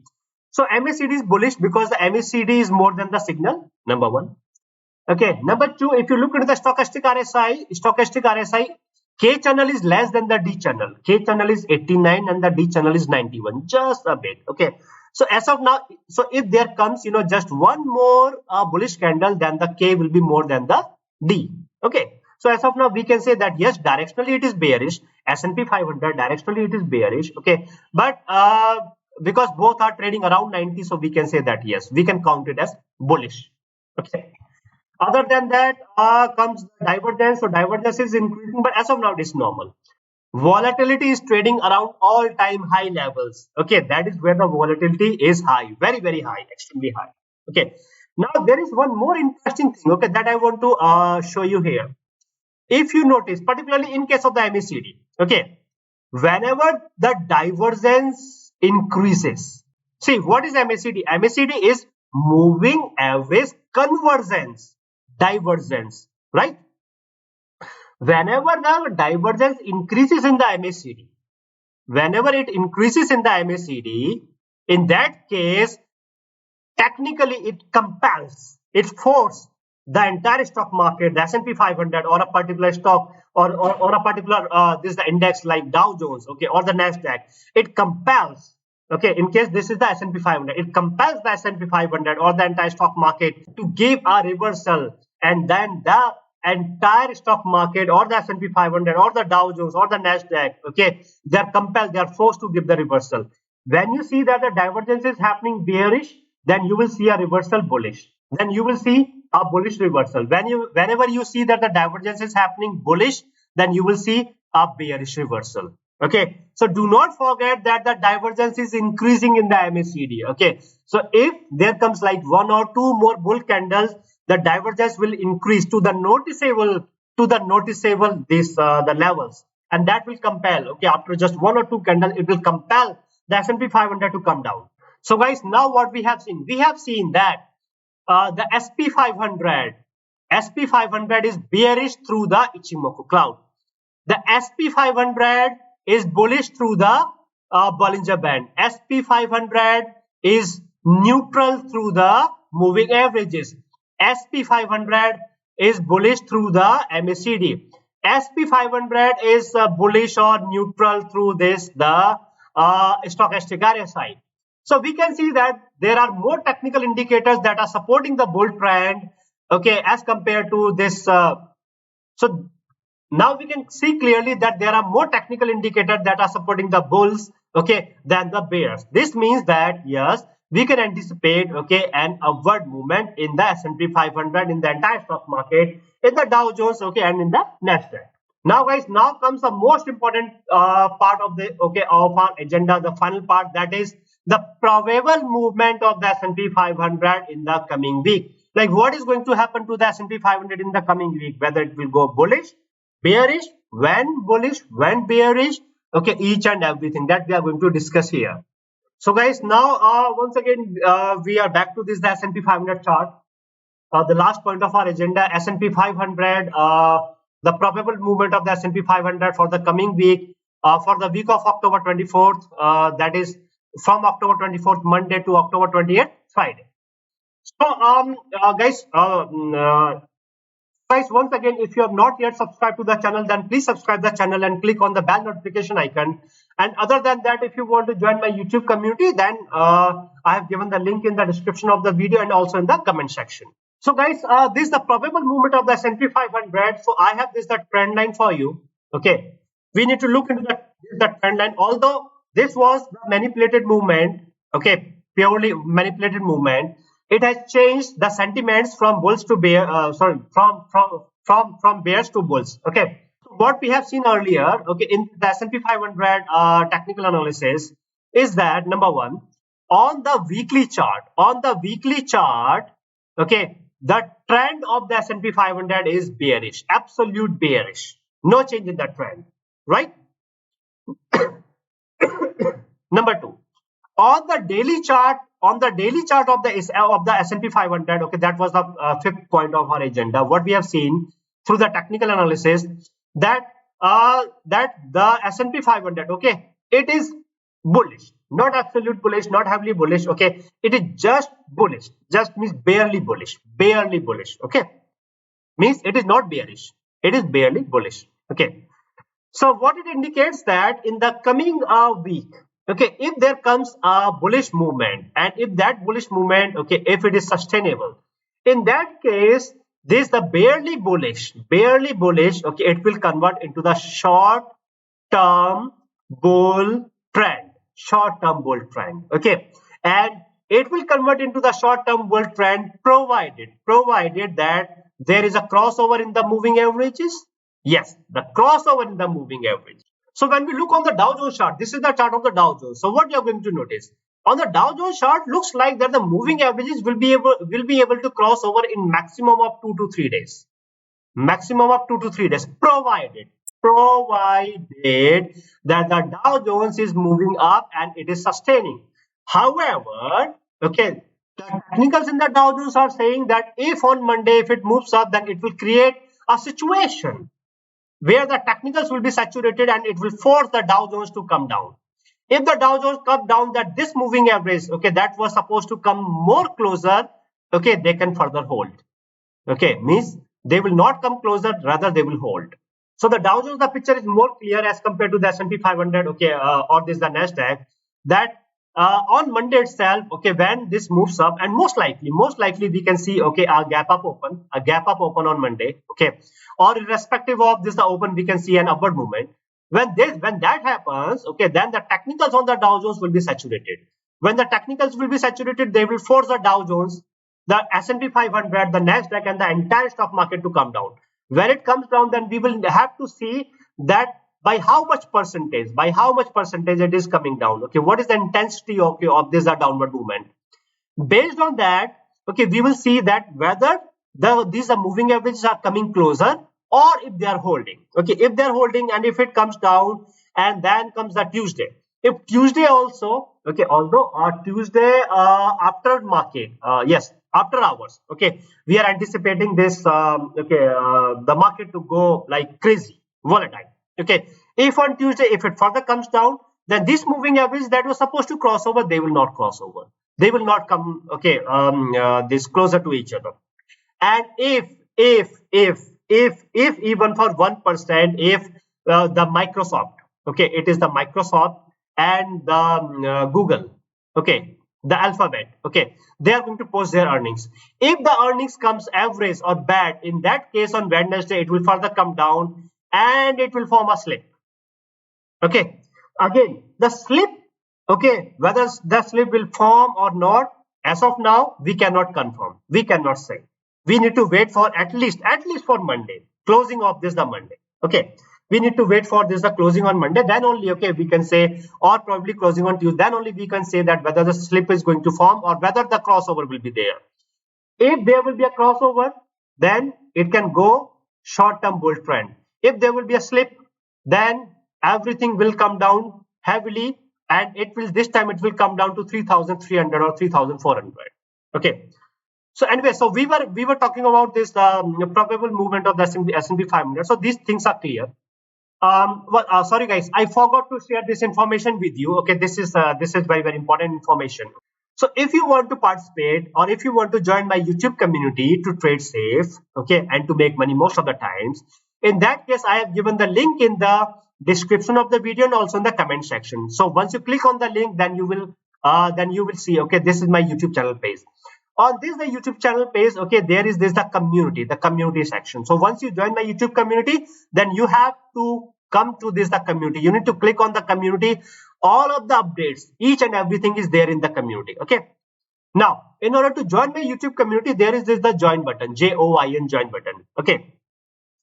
So MACD is bullish because the MACD is more than the signal, number one. Okay, number two, if you look into the stochastic RSI, K channel is less than the D channel. K channel is 89 and the D channel is 91, just a bit. Okay, so as of now, so if there comes, just one more bullish candle, then the K will be more than the D. Okay, so as of now we can say that yes, directionally it is bearish. S&P 500 directionally it is bearish. Okay, but because both are trading around 90, so we can say that yes, we can count it as bullish. Okay. Other than that comes divergence. So divergence is increasing, but as of now it is normal. Volatility is trading around all-time high levels. Okay, that is where the volatility is high, very, very high, extremely high. Okay, now there is one more interesting thing, okay, that I want to show you here. If you notice, particularly in case of the MACD, okay, whenever the divergence increases, see what is MACD? MACD is moving average convergence, divergence, right? Whenever the divergence increases in the MACD, whenever it increases in the MACD, in that case, technically it compels, it forces the entire stock market, the S&P 500 or a particular stock or a particular this is the index like Dow Jones, okay, or the Nasdaq, it compels, okay, in case this is the S&P 500, it compels the S&P 500 or the entire stock market to give a reversal, and then the entire stock market or the S&P 500 or the Dow Jones or the Nasdaq, okay, they are compelled, they are forced to give the reversal. When you see that the divergence is happening bearish, then you will see a reversal bullish. Then you will see a bullish reversal. Whenever you see that the divergence is happening bullish, then you will see a bearish reversal. Okay, so do not forget that the divergence is increasing in the MACD. Okay, so if there comes like one or two more bull candles, the divergence will increase to the noticeable this the levels, and that will compel, okay, after just one or two candles it will compel the S&P 500 to come down. So guys, now what we have seen that the SP500 is bearish through the Ichimoku cloud. The SP500 is bullish through the Bollinger Band. SP500 is neutral through the moving averages. SP500 is bullish through the MACD. SP500 is bullish or neutral through this the stochastic RSI. So we can see that there are more technical indicators that are supporting the bull trend, okay, as compared to this. So now we can see clearly that there are more technical indicators that are supporting the bulls, okay, than the bears. This means that yes, we can anticipate, okay, an upward movement in the S&P 500, in the entire stock market, in the Dow Jones, okay, and in the Nasdaq. Now guys, now comes the most important part of the of our agenda, the final part, that is the probable movement of the S&P 500 in the coming week. Like what is going to happen to the S&P 500 in the coming week, whether it will go bullish, bearish, when bullish, when bearish, okay, each and everything that we are going to discuss here. So guys, now once again we are back to this the S&P 500 chart. The last point of our agenda, S&P 500, the probable movement of the S&P 500 for the coming week, for the week of October 24th, that is from October 24th Monday to October 28th Friday. So guys, once again, if you have not yet subscribed to the channel, then please subscribe the channel and click on the bell notification icon. And other than that, if you want to join my YouTube community, then I have given the link in the description of the video and also in the comment section. So guys, this is the probable movement of the S&P 500. So I have this the trend line for you. Okay, we need to look into the trend line. Although this was the manipulated movement, okay, purely manipulated movement, it has changed the sentiments from bulls to bear. From bears to bulls. Okay, so what we have seen earlier, okay, in the S&P 500 technical analysis, is that number one, on the weekly chart, okay, the trend of the S&P 500 is bearish, absolute bearish, no change in the trend, right? Number two, on the daily chart of the S&P 500, okay, that was the fifth point of our agenda. What we have seen through the technical analysis, that the S&P 500, okay, it is bullish, not absolute bullish, not heavily bullish, okay, it is just bullish, just means barely bullish, okay, means it is not bearish, it is barely bullish, okay. So what it indicates that in the coming week, okay, if there comes a bullish movement, and if that bullish movement, okay, if it is sustainable, in that case this the barely bullish, okay, it will convert into the short term bull trend, okay, and it will convert into the short term bull trend provided that there is a crossover in the moving averages. Yes, the crossover in the moving average. So when we look on the Dow Jones chart, this is the chart of the Dow Jones. So what you are going to notice on the Dow Jones chart, looks like that the moving averages will be able to cross over in maximum of 2 to 3 days. Maximum of 2 to 3 days, provided that the Dow Jones is moving up and it is sustaining. However, okay, the technicals in the Dow Jones are saying that if on Monday, if it moves up, then it will create a situation where the technicals will be saturated and it will force the Dow Jones to come down. If the Dow Jones come down, that this moving average, okay, that was supposed to come more closer, okay, they can further hold. Okay, means they will not come closer, rather they will hold. So the Dow Jones, the picture is more clear as compared to the SP 500, okay, or this the Nasdaq, that on Monday itself, okay, when this moves up, and most likely we can see, okay, a gap up open on Monday, okay, or irrespective of this the open, we can see an upward movement. When that happens, okay, then the technicals on the Dow Jones will be saturated. When the technicals will be saturated, they will force the Dow Jones, the S&P 500, the Nasdaq, and the entire stock market to come down. When it comes down, then we will have to see that by how much percentage it is coming down. Okay, what is the intensity, okay, of this downward movement? Based on that, okay, we will see that whether these moving averages are coming closer or if they are holding. Okay, if they are holding and if it comes down, and then comes the Tuesday. If Tuesday also, okay, although Tuesday after market, yes, after hours, okay, we are anticipating this, the market to go like crazy, volatile. Okay, if on Tuesday, if it further comes down, then this moving average that was supposed to cross over, they will not cross over. They will not come, okay, this closer to each other. And if even for 1%, if the Microsoft, okay, it is the Microsoft and the Google, okay, the Alphabet, okay, they are going to post their earnings. If the earnings comes average or bad, in that case on Wednesday it will further come down and it will form a slip. Okay, again the slip, okay, whether the slip will form or not, as of now we cannot confirm, we cannot say. We need to wait for at least for Monday, closing of this the Monday. Okay, we need to wait for this the closing on Monday, then only, okay, we can say, or probably closing on Tuesday, then only we can say that whether the slip is going to form or whether the crossover will be there. If there will be a crossover, then it can go short-term bull trend. If there will be a slip, then everything will come down heavily, and it will, this time it will come down to 3,300 or 3,400. Okay. So anyway, so we were talking about this probable movement of the S&P 500. So these things are clear. Sorry guys, I forgot to share this information with you. Okay, this is very important information. So if you want to participate, or if you want to join my YouTube community to trade safe, okay, and to make money most of the times, in that case, I have given the link in the description of the video and also in the comment section. So once you click on the link, then you will see, okay, this is my YouTube channel page. On this the YouTube channel page, okay, there is this the community section. So once you join my YouTube community, then you have to come to this the community. You need to click on the community. All of the updates, each and everything is there in the community. Okay. Now, in order to join my YouTube community, there is this the join button, JOIN join button. Okay.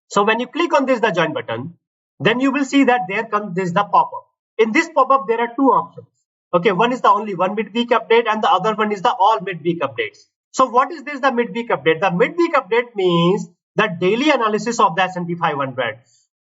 So when you click on this the join button, then you will see that there comes this the pop-up. In this pop-up, there are two options. Okay, one is the only one midweek update and the other one is the all midweek updates. So what is this the midweek update? The midweek update means the daily analysis of the S&P 500.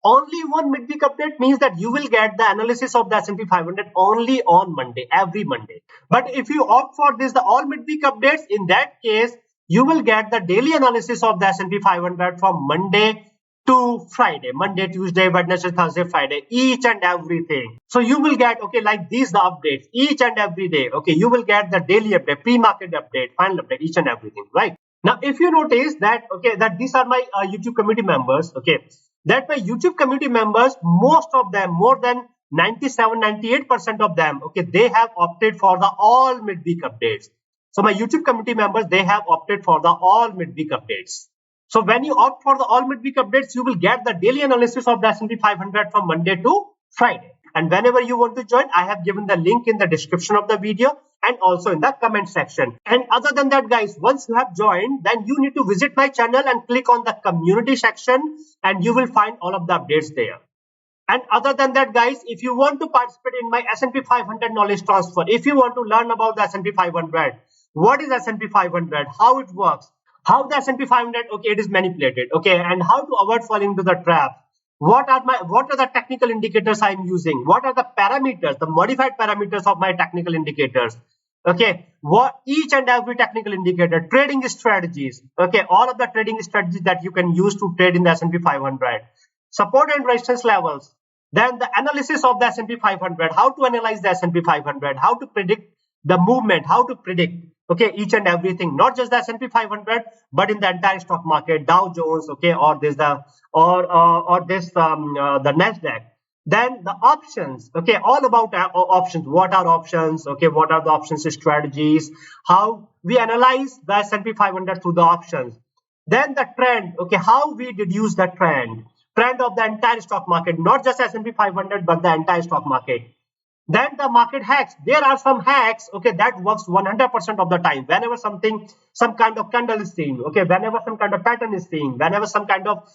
Only one midweek update means that you will get the analysis of the S&P 500 only on Monday, every Monday. But if you opt for this the all midweek updates, in that case, you will get the daily analysis of the S&P 500 from Monday to Friday, Monday, Tuesday, Wednesday, Thursday, Friday, each and everything. So you will get, okay, like these the updates each and every day. Okay, you will get the daily update, pre-market update, final update, each and everything, right? Now, if you notice that, okay, that these are my YouTube community members, okay, that my YouTube community members, most of them, more than 97-98% of them, okay, they have opted for the all midweek updates. So my YouTube community members, they have opted for the all midweek updates. So when you opt for the all midweek updates, you will get the daily analysis of the S&P 500 from Monday to Friday. And whenever you want to join, I have given the link in the description of the video and also in the comment section. And other than that, guys, once you have joined, then you need to visit my channel and click on the community section, and you will find all of the updates there. And other than that, guys, if you want to participate in my S&P 500 knowledge transfer, if you want to learn about the S&P 500, what is S&P 500, how it works, how the S&P 500, okay, it is manipulated, okay, and how to avoid falling into the trap. What are the technical indicators I'm using? What are the parameters, the modified parameters of my technical indicators? Okay, what each and every technical indicator, trading strategies, okay, all of the trading strategies that you can use to trade in the S&P 500, support and resistance levels, then the analysis of the S&P 500, how to analyze the S&P 500, how to predict the movement, how to predict, okay, each and everything, not just the S&P 500, but in the entire stock market, Dow Jones, okay, or the Nasdaq. Then the options, okay, all about options. What are options? Okay, what are the options strategies? How we analyze the S&P 500 through the options. Then the trend, okay, how we deduce the trend of the entire stock market, not just S&P 500, but the entire stock market. Then the market hacks. There are some hacks, okay, that works 100% of the time. Whenever some kind of candle is seen, okay, whenever some kind of pattern is seen, whenever some kind of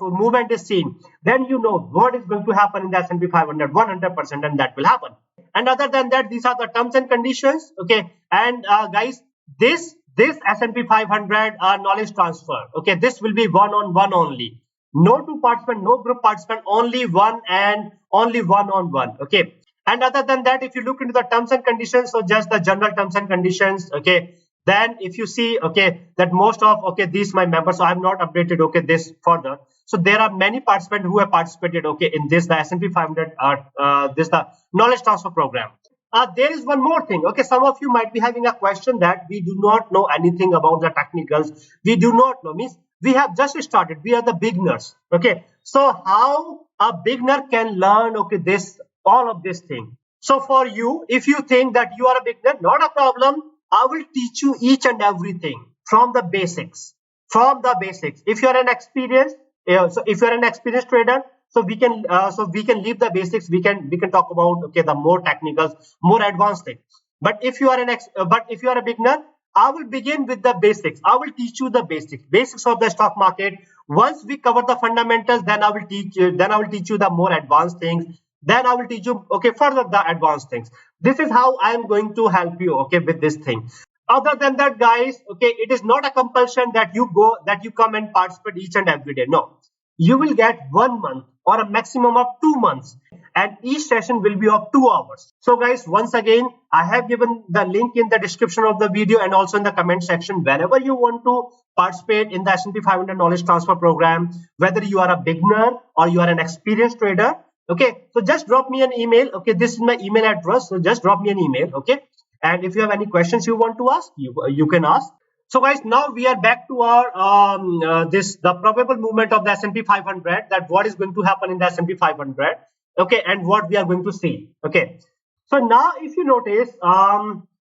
movement is seen, then you know what is going to happen in the S&P 500 100%, and that will happen. And other than that, these are the terms and conditions, okay. And guys, this S&P 500 knowledge transfer, okay, this will be one-on-one only. No two participant, no group participant, only one and only one-on-one, okay. And other than that, if you look into the terms and conditions, so just the general terms and conditions, okay, then if you see, okay, that most of, okay, these my members, so I have not updated, okay, this further. So there are many participants who have participated, okay, in this, the S&P 500, this the knowledge transfer program. There is one more thing, okay, some of you might be having a question that we do not know anything about the technicals. We do not know, means we have just started, we are the beginners, okay. So how a beginner can learn, okay, all of this thing. So for you, if you think that you are a beginner, not a problem. I will teach you each and everything from the basics. If you are an experienced, so if you are an experienced trader, so we can leave the basics. We can talk about, okay, the more technicals, more advanced things. But if you are a beginner, I will begin with the basics. I will teach you the basics of the stock market. Once we cover the fundamentals, then I will teach you the more advanced things. Then I will teach you, okay, further the advanced things. This is how I am going to help you, okay, with this thing. Other than that, guys, okay, it is not a compulsion that you come and participate each and every day. No, you will get 1 month or a maximum of 2 months, and each session will be of 2 hours. So guys, once again, I have given the link in the description of the video and also in the comment section. Whenever you want to participate in the S&P 500 knowledge transfer program, whether you are a beginner or you are an experienced trader, okay, so just drop me an email. Okay, this is my email address, so just drop me an email, okay. And if you have any questions you want to ask, you can ask. So guys, now we are back to our the probable movement of the S&P 500, that what is going to happen in the S&P 500, okay, and what we are going to see, okay. So now if you notice,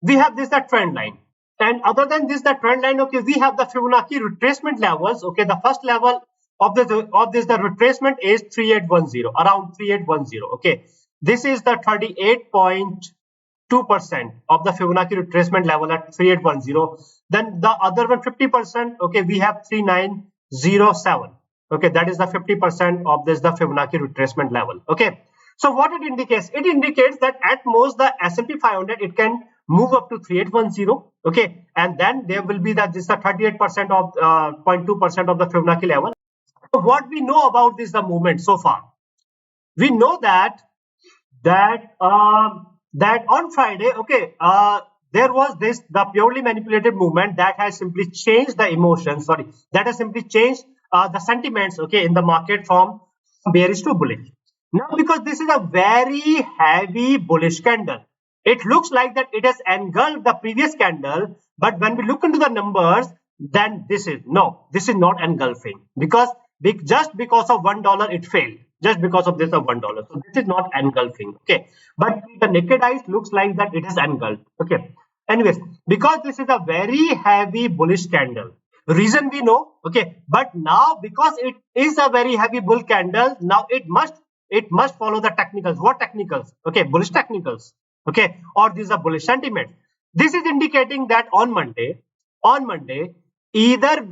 we have this the trend line, and other than this the trend line, okay, we have the Fibonacci retracement levels, okay. The first level of the retracement is 3810, around 3810, okay. This is the 38.2% of the Fibonacci retracement level at 3810. Then the other one 50%, okay, we have 3907, okay, that is the 50% of this the Fibonacci retracement level, okay. So what it indicates that at most the S&P 500, it can move up to 3810, okay, and then there will be that this the 38% of 0.2% of the Fibonacci level. So what we know about this the movement so far, we know that on Friday, okay, there was the purely manipulated movement that has simply changed the emotions. That has simply changed the sentiments, okay, in the market from bearish to bullish. Now, because this is a very heavy bullish candle, it looks like that it has engulfed the previous candle. But when we look into the numbers, then this is not engulfing, because just because of $1 it failed, just because of this of $1. So this is not engulfing, okay. But the naked eyes looks like that it is engulfed, okay. Anyways, because this is a very heavy bullish candle, Reason we know, okay, but now because it is a very heavy bull candle, now it must follow the technicals. What technicals? Okay, bullish technicals, okay, or these are bullish sentiment. This is indicating that on Monday, either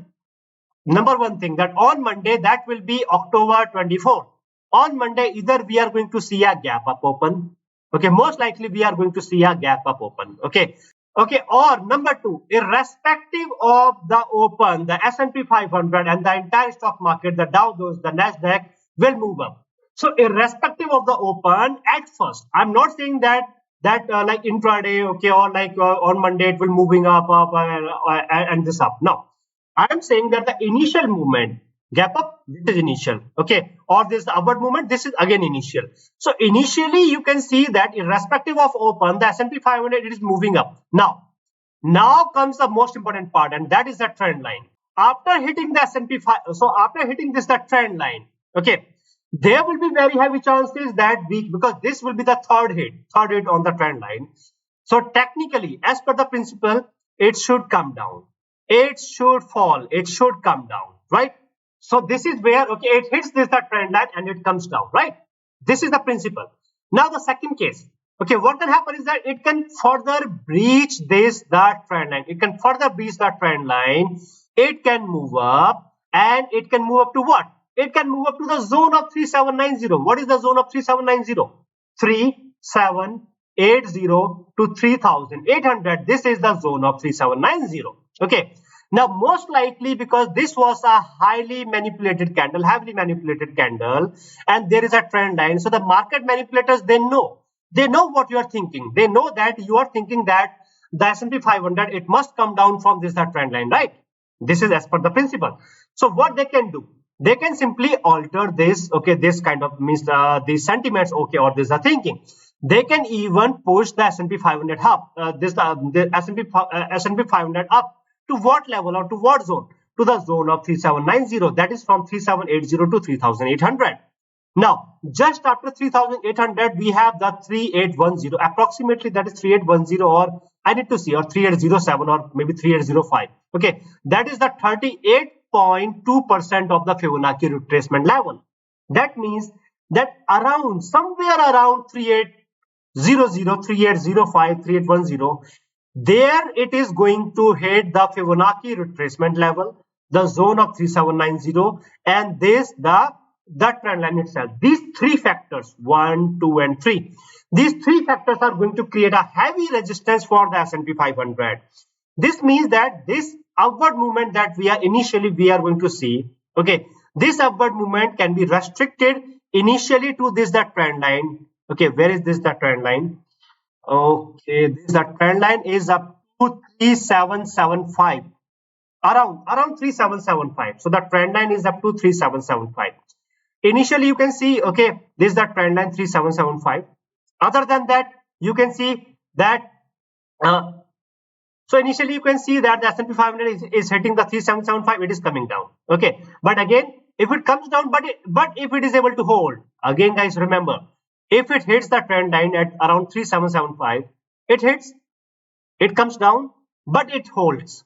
number one thing, that on Monday, that will be October 24th. On Monday, either we are going to see a gap up open, okay, most likely we are going to see a gap up open, okay. Okay, or number two, irrespective of the open, the S&P 500 and the entire stock market, the Dow Jones, the Nasdaq will move up. So irrespective of the open, at first, I'm not saying that like intraday, okay, or like on Monday it will moving up, and this up. No, I am saying that the initial movement, gap up, this is initial, okay, or this upward movement, this is again initial. So initially you can see that irrespective of open, the S&P 500 it is moving up. Now comes the most important part, and that is the trend line. After hitting the S&P 500, so after hitting this the trend line, okay, there will be very heavy chances that because this will be the third hit on the trend line. So technically, as per the principle, it should come down. It should fall. It should come down, right? So this is where, okay, it hits this the trend line and it comes down, right? This is the principle. Now the second case, okay, what can happen is that it can further breach that trend line. It can further breach that trend line. It can move up, and it can move up to what? It can move up to the zone of 3790. What is the zone of 3790? 3780 to 3800. This is the zone of 3790. Okay. Now, most likely because this was a heavily manipulated candle, and there is a trend line. So the market manipulators, they know what you are thinking. They know that you are thinking that the S&P 500, it must come down from this trend line, right? This is as per the principle. So what they can do? They can simply alter this, okay, this kind of means these sentiments, okay, or this is the thinking. They can even push the S&P 500 up, the S&P 500 up to what level or to what zone? To the zone of 3790. That is from 3780 to 3800. Now, just after 3800, we have the 3810. Approximately that is 3810, or I need to see, or 3807, or maybe 3805. Okay, that is the 38.2% of the Fibonacci retracement level. That means that around somewhere around 3800, 3805, 3810, there it is going to hit the Fibonacci retracement level, the zone of 3790, and this the trend line itself. These three factors, 1, 2, and 3, these three factors are going to create a heavy resistance for the S&P 500. This means that this upward movement that we are going to see, okay, this upward movement can be restricted initially to this the trend line. Okay, where is this the trend line? Okay, this the trend line is up to 3775, around 3775. So the trend line is up to 3775. Initially, you can see, okay, this is the trend line 3775. Other than that, you can see that. So initially, you can see that the S&P 500 is hitting the 3775. It is coming down. Okay, but again, if it comes down, but if it is able to hold, again, guys, remember, if it hits the trend line at around 3775, it comes down, but it holds.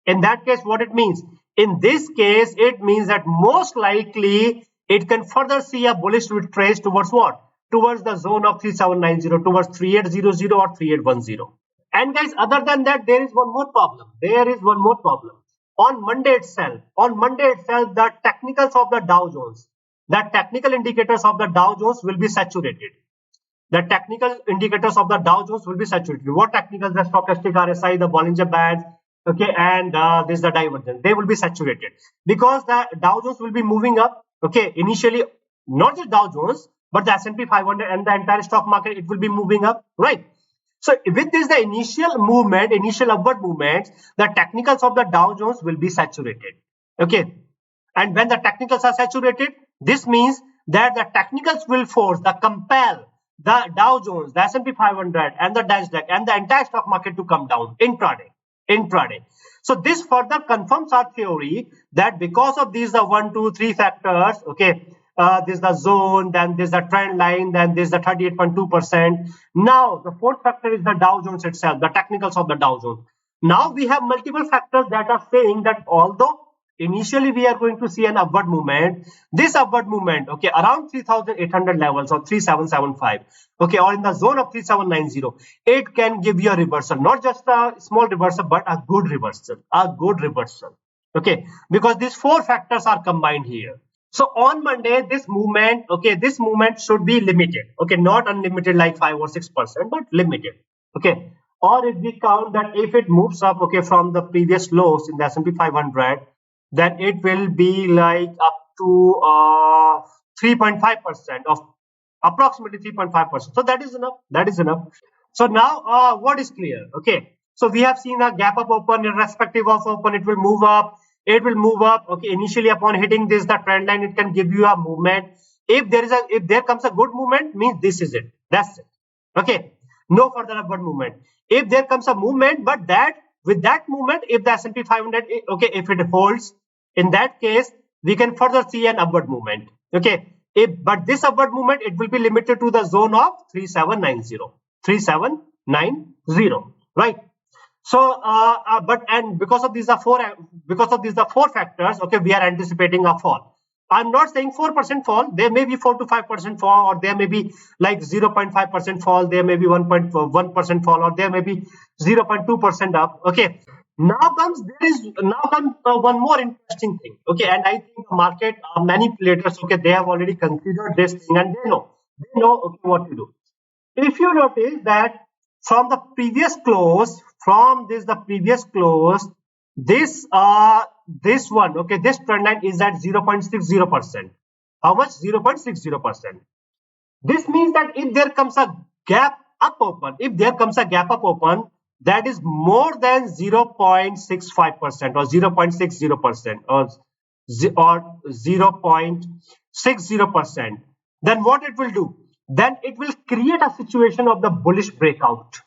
In that case, what it means? In this case, it means that most likely it can further see a bullish retrace towards what? Towards the zone of 3790, towards 3800 or 3810. And guys, other than that, there is one more problem. On Monday itself, the technicals of the Dow Jones, the technical indicators of the Dow Jones will be saturated. What technicals? The stochastic RSI, the Bollinger Bands, okay, and this is the divergence. They will be saturated because the Dow Jones will be moving up. Okay, initially, not just Dow Jones, but the S&P 500 and the entire stock market, it will be moving up, right? So with this, the initial upward movement, the technicals of the Dow Jones will be saturated. Okay, and when the technicals are saturated, this means that the technicals will compel the Dow Jones, the S&P 500, and the Nasdaq, and the entire stock market to come down intraday. So this further confirms our theory that because of these the 1, 2, 3 factors, okay, this is the zone, then this is the trend line, then this is the 38.2%. Now the fourth factor is the Dow Jones itself, the technicals of the Dow Jones. Now we have multiple factors that are saying that although initially we are going to see an upward movement, this upward movement, okay, around 3800 levels or 3775, okay, or in the zone of 3790, it can give you a reversal, not just a small reversal, but a good reversal, okay, because these four factors are combined here. So on Monday, this movement should be limited, okay, not unlimited like 5 or 6%, but limited, okay. Or if we count that if it moves up, okay, from the previous lows in the S&P 500, then it will be like up to 3.5% of approximately 3.5%. So that is enough. That is enough. So now what is clear? Okay. So we have seen a gap up open, irrespective of open, it will move up. It will move up. Okay. Initially, upon hitting this, the trend line, it can give you a movement. If there comes a good movement, means this is it. That's it. Okay. No further upward movement. If there comes a movement, but that with that movement, if the S&P 500, okay, if it holds, in that case, we can further see an upward movement. Okay. But this upward movement, it will be limited to the zone of 3790, right? So, because of these four factors, okay, we are anticipating a fall. I'm not saying 4% fall. There may be 4 to 5% fall, or there may be like 0.5% fall. There may be 1.1% fall, or there may be 0.2% up. Okay. Now comes one more interesting thing. Okay, and I think the market manipulators. Okay, they have already considered this thing, and they know okay, what to do. If you notice that from the previous close, this one, okay, this trend line is at 0.60%. How much? 0.60%. This means that if there comes a gap up open, that is more than 0.65% or 0.60% or 0.60%, then what it will do? Then it will create a situation of the bullish breakout.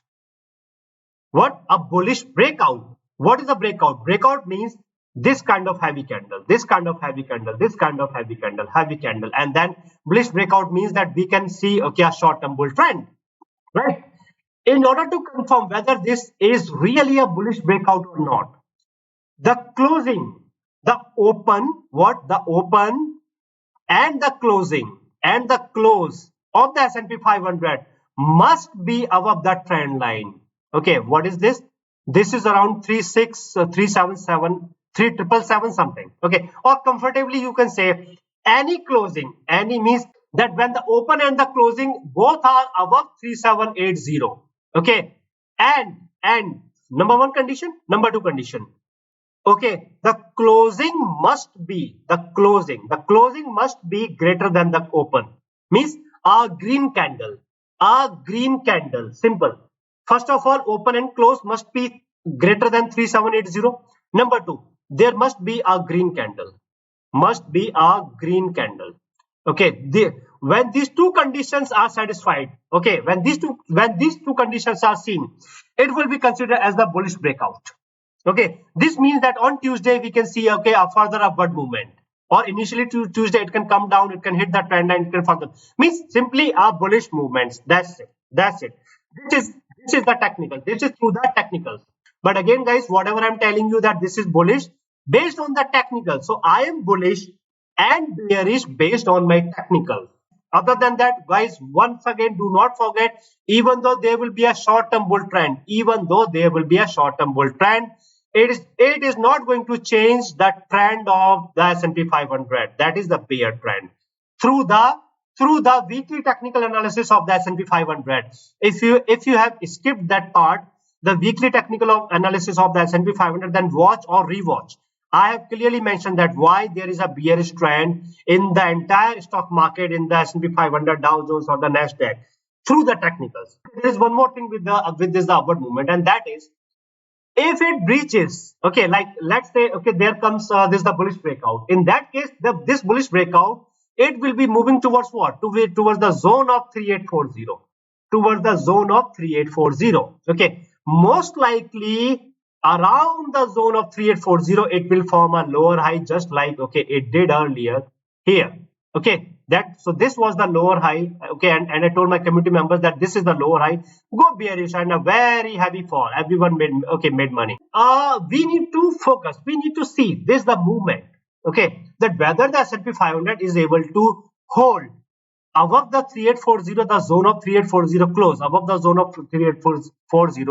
What? A bullish breakout. What is a breakout? Breakout means this kind of heavy candle, this kind of heavy candle, this kind of heavy candle, and then bullish breakout means that we can see, okay, a short-term bull trend, right? In order to confirm whether this is really a bullish breakout or not, the closing, the open and the closing and the close of the S&P 500 must be above the trend line. Okay, what is this? This is around 377 something. Okay, or comfortably you can say any closing, any means that when the open and the closing both are above 3780. Okay, and number one condition, number two condition. Okay, the closing must be greater than the open. Means a green candle. Simple. First of all, open and close must be greater than 3780. Number two, there must be a green candle. Okay, when these two conditions are satisfied, okay, when these two conditions are seen, it will be considered as the bullish breakout. Okay, this means that on Tuesday we can see, okay, a further upward movement, or initially Tuesday it can come down, it can hit the trend line, it can further, means simply a bullish movements. That's it. This is the technical. This is through the technicals. But again, guys, whatever I'm telling you that this is bullish based on the technical. So I am bullish and bearish based on my technical. Other than that, guys, once again, do not forget, even though there will be a short-term bull trend, it is not going to change the trend of the S&P 500. That is the bear trend. Through the weekly technical analysis of the S&P 500. If you have skipped that part, the weekly technical analysis of the S&P 500, then watch or rewatch. I have clearly mentioned that why there is a bearish trend in the entire stock market, in the S&P 500, Dow Jones or the Nasdaq, through the technicals. There is one more thing with this upward movement, and that is, if it breaches, okay, like let's say, okay, there comes this the bullish breakout. In that case, this bullish breakout, it will be moving towards what? Towards the zone of 3840. Okay, most likely around the zone of 3840, it will form a lower high, just like, okay, it did earlier here. Okay, So this was the lower high, okay, and I told my community members that this is the lower high. Go bearish and a very heavy fall. Everyone made money. We need to focus. We need to see this the movement, okay, that whether the S&P 500 is able to hold above the 3840, the zone of 3840 close above the zone of 3840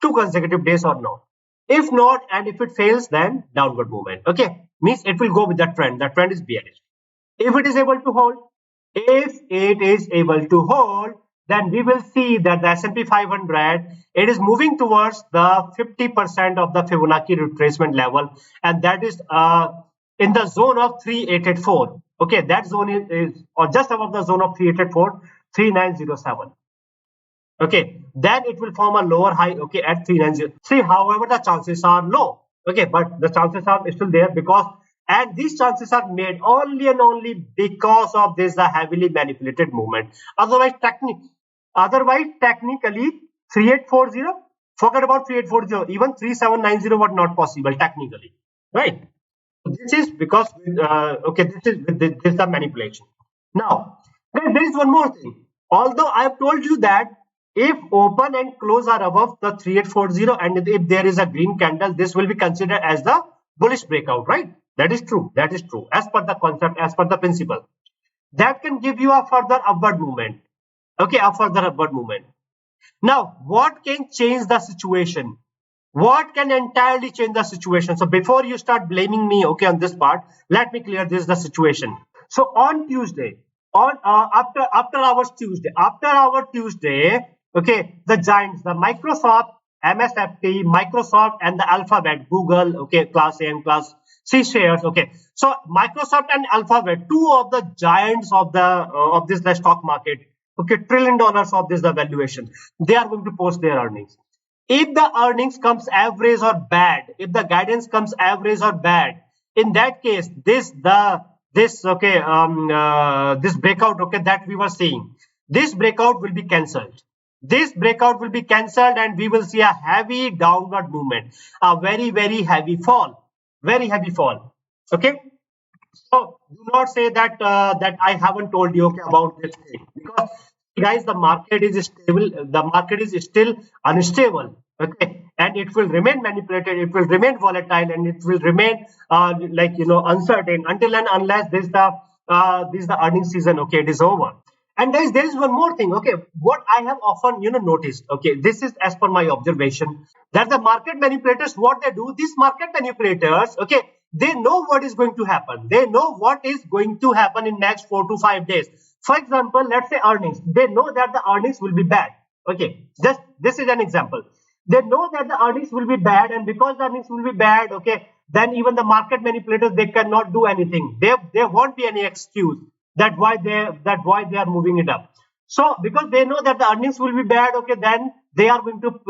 two consecutive days or not. If not, and if it fails, then downward movement. Okay, means it will go with the trend. The trend is bearish. If it is able to hold, then we will see that the S&P 500, it is moving towards the 50% of the Fibonacci retracement level, and that is in the zone of 3884. Okay, that zone is or just above the zone of 3884, 3907. Okay, then it will form a lower high, okay, at 390. See, however, the chances are low. Okay, but the chances are still there because, and these chances are made only and only because of this the heavily manipulated movement. Otherwise, technically 3840, forget about 3840, even 3790 was not possible technically, right? This is because okay, this is the manipulation. Now, there is one more thing. Although I have told you that if open and close are above the 3840 and if there is a green candle, this will be considered as the bullish breakout, right? That is true. That is true. As per the concept, as per the principle, that can give you a further upward movement. Okay, a further upward movement. Now, what can change the situation? What can entirely change the situation? So before you start blaming me, okay, on this part, let me clear this the situation. So on Tuesday, on after our Tuesday, okay, the giants, the Microsoft, MSFT, Microsoft, and the Alphabet, Google, okay, class A and class C shares, okay. So Microsoft and Alphabet, two of the giants of the stock market, okay, $1 trillion of this the valuation, they are going to post their earnings. If the earnings comes average or bad, if the guidance comes average or bad, in that case, this breakout, okay, that we were seeing, this breakout will be cancelled. This breakout will be cancelled, and we will see a heavy downward movement, a very, very heavy fall, very heavy fall. Okay. So do not say that that I haven't told you, okay, about this thing, because guys, the market is stable. The market is still unstable. Okay, and it will remain manipulated. It will remain volatile, and it will remain uncertain until and unless this the earnings season. Okay, it is over. And guys, there is one more thing. Okay, what I have often noticed. Okay, this is as per my observation that the market manipulators, what they do, these market manipulators, okay, they know what is going to happen. They know what is going to happen in next 4 to 5 days. For example, let's say earnings. They know that the earnings will be bad. Okay, just this is an example. They know that the earnings will be bad, and because the earnings will be bad, okay, then even the market manipulators, they cannot do anything. There won't be any excuse that why they are moving it up. So because they know that the earnings will be bad, okay, then they are going to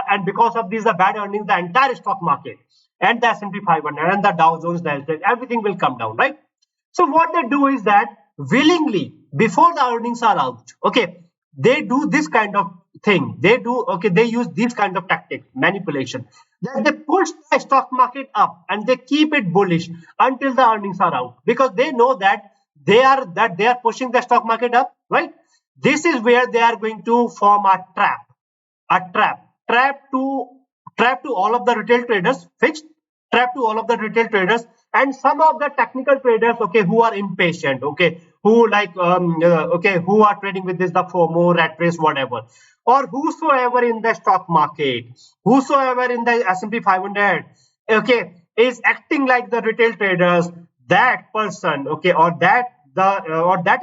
and because of these the bad earnings, the entire stock market and the S&P 500 and the Dow Jones Nasdaq, everything will come down, right? So what they do is that willingly, before the earnings are out, okay, they do this kind of thing. They use these kind of tactics, manipulation. Then they push the stock market up and they keep it bullish until the earnings are out, because they know that they are pushing the stock market up, right? This is where they are going to form a trap to all of the retail traders, fixed trap to all of the retail traders and some of the technical traders, okay, who are impatient, okay, who who are trading with this the FOMO, rat race, whatever, or whosoever in the stock market, whosoever in the S&P 500, okay, is acting like the retail traders, that person, okay, or that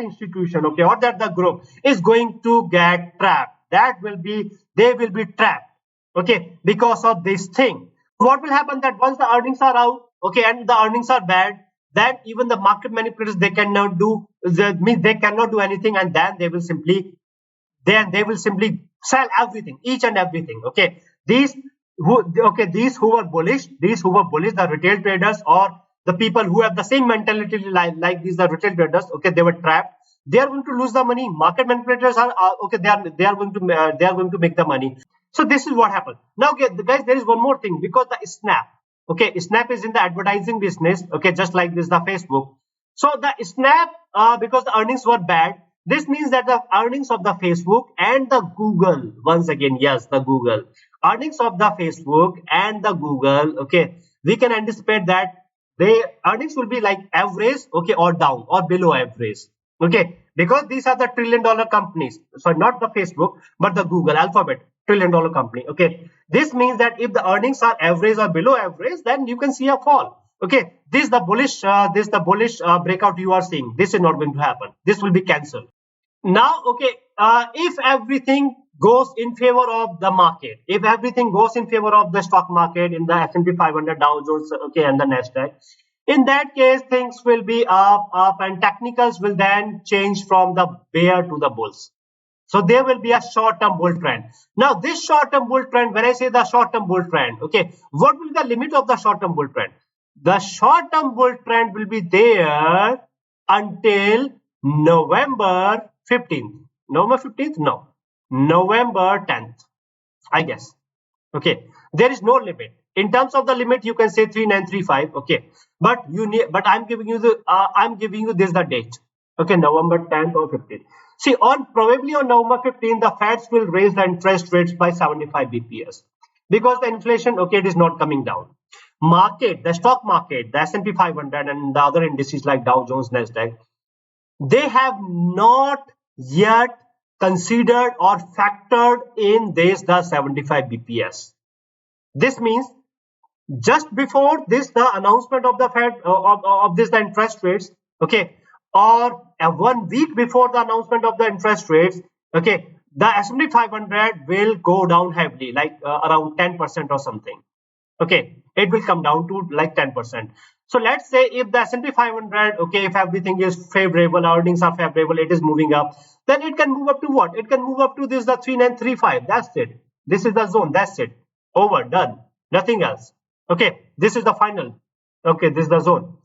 institution, okay, or that the group is going to get trapped. They will be trapped, okay, because of this thing. What will happen that once the earnings are out, okay, and the earnings are bad, then even the market manipulators, they cannot do anything, and then they will simply sell everything, each and everything. Okay, these who were bullish, the retail traders or the people who have the same mentality like these the retail traders, okay, they were trapped. They are going to lose the money. Market manipulators are okay. They are going to make the money. So this is what happened. Now, guys, there is one more thing, because the Snap, okay, Snap is in the advertising business, okay, just like this the Facebook. So the Snap, because the earnings were bad, this means that the earnings of the Facebook and the Google, once again, yes, the Google, earnings of the Facebook and the Google, okay, we can anticipate that they earnings will be like average, okay, or down or below average, okay, because these are the $1 trillion companies. So not the Facebook, but the Google, Alphabet, $1 trillion company, okay. This means that if the earnings are average or below average, then you can see a fall. Okay, this the bullish breakout you are seeing. This is not going to happen. This will be cancelled. Now, okay, if everything goes in favor of the market, if everything goes in favor of the stock market in the S&P 500, Dow Jones, okay, and the Nasdaq, in that case, things will be up, and technicals will then change from the bear to the bulls. So there will be a short-term bull trend. Now, this short-term bull trend, when I say the short-term bull trend, okay, what will be the limit of the short-term bull trend? The short-term bull trend will be there until November 15th. November 15th? No. November 10th, I guess. Okay. There is no limit. In terms of the limit, you can say 3935. Okay. But you need, but I'm giving you this the date. Okay, November 10th or 15th. See, probably on November 15th, the Feds will raise the interest rates by 75 bps because the inflation, okay, it is not coming down. The stock market, the S&P 500 and the other indices like Dow Jones, Nasdaq, they have not yet considered or factored in this the 75 bps. This means just before this the announcement of the Fed of this the interest rates, okay, or 1 week before the announcement of the interest rates, okay, the S&P 500 will go down heavily, like around 10% or something. Okay, it will come down to like 10%. So let's say if the S&P 500, okay, if everything is favorable, earnings are favorable, it is moving up, then it can move up to what? It can move up to this the 3935. That's it. This is the zone. That's it. Over, done. Nothing else. Okay, this is the final. Okay, this is the zone.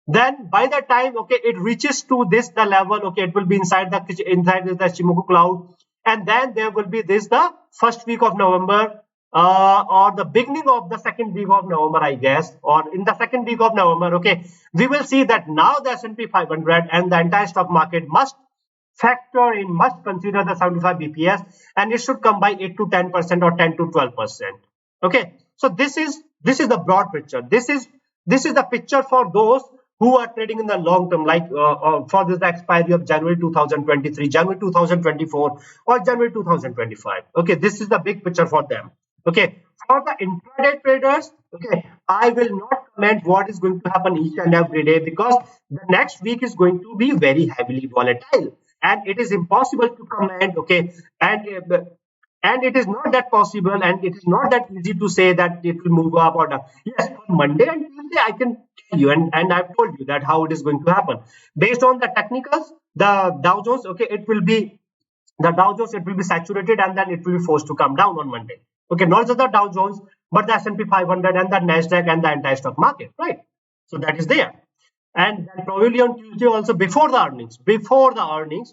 Then by the time, okay, it reaches to this the level, okay, it will be inside the Shimoku cloud, and then there will be this the first week of November, or the beginning of the second week of November, I guess, or in the second week of November. Okay, we will see that now the S&P 500 and the entire stock market must consider the 75 bps, and it should come by 8 to 10% or 10 to 12%. Okay, so this is the broad picture. This is the picture for those who are trading in the long term, like for this the expiry of January 2023, January 2024, or January 2025. Okay, this is the big picture for them. Okay, for the intraday traders, okay, I will not comment what is going to happen each and every day, because the next week is going to be very heavily volatile, and it is impossible to comment. Okay, and it is not that possible, and it is not that easy to say that it will move up or down. Yes, on Monday and Tuesday I can tell you, and I've told you that how it is going to happen based on the technicals. The Dow Jones, okay, it will be saturated, and then it will be forced to come down on Monday. Okay, not just the Dow Jones, but the S&P 500 and the Nasdaq and the entire stock market, right? So that is there. And then probably on Tuesday also, before the earnings,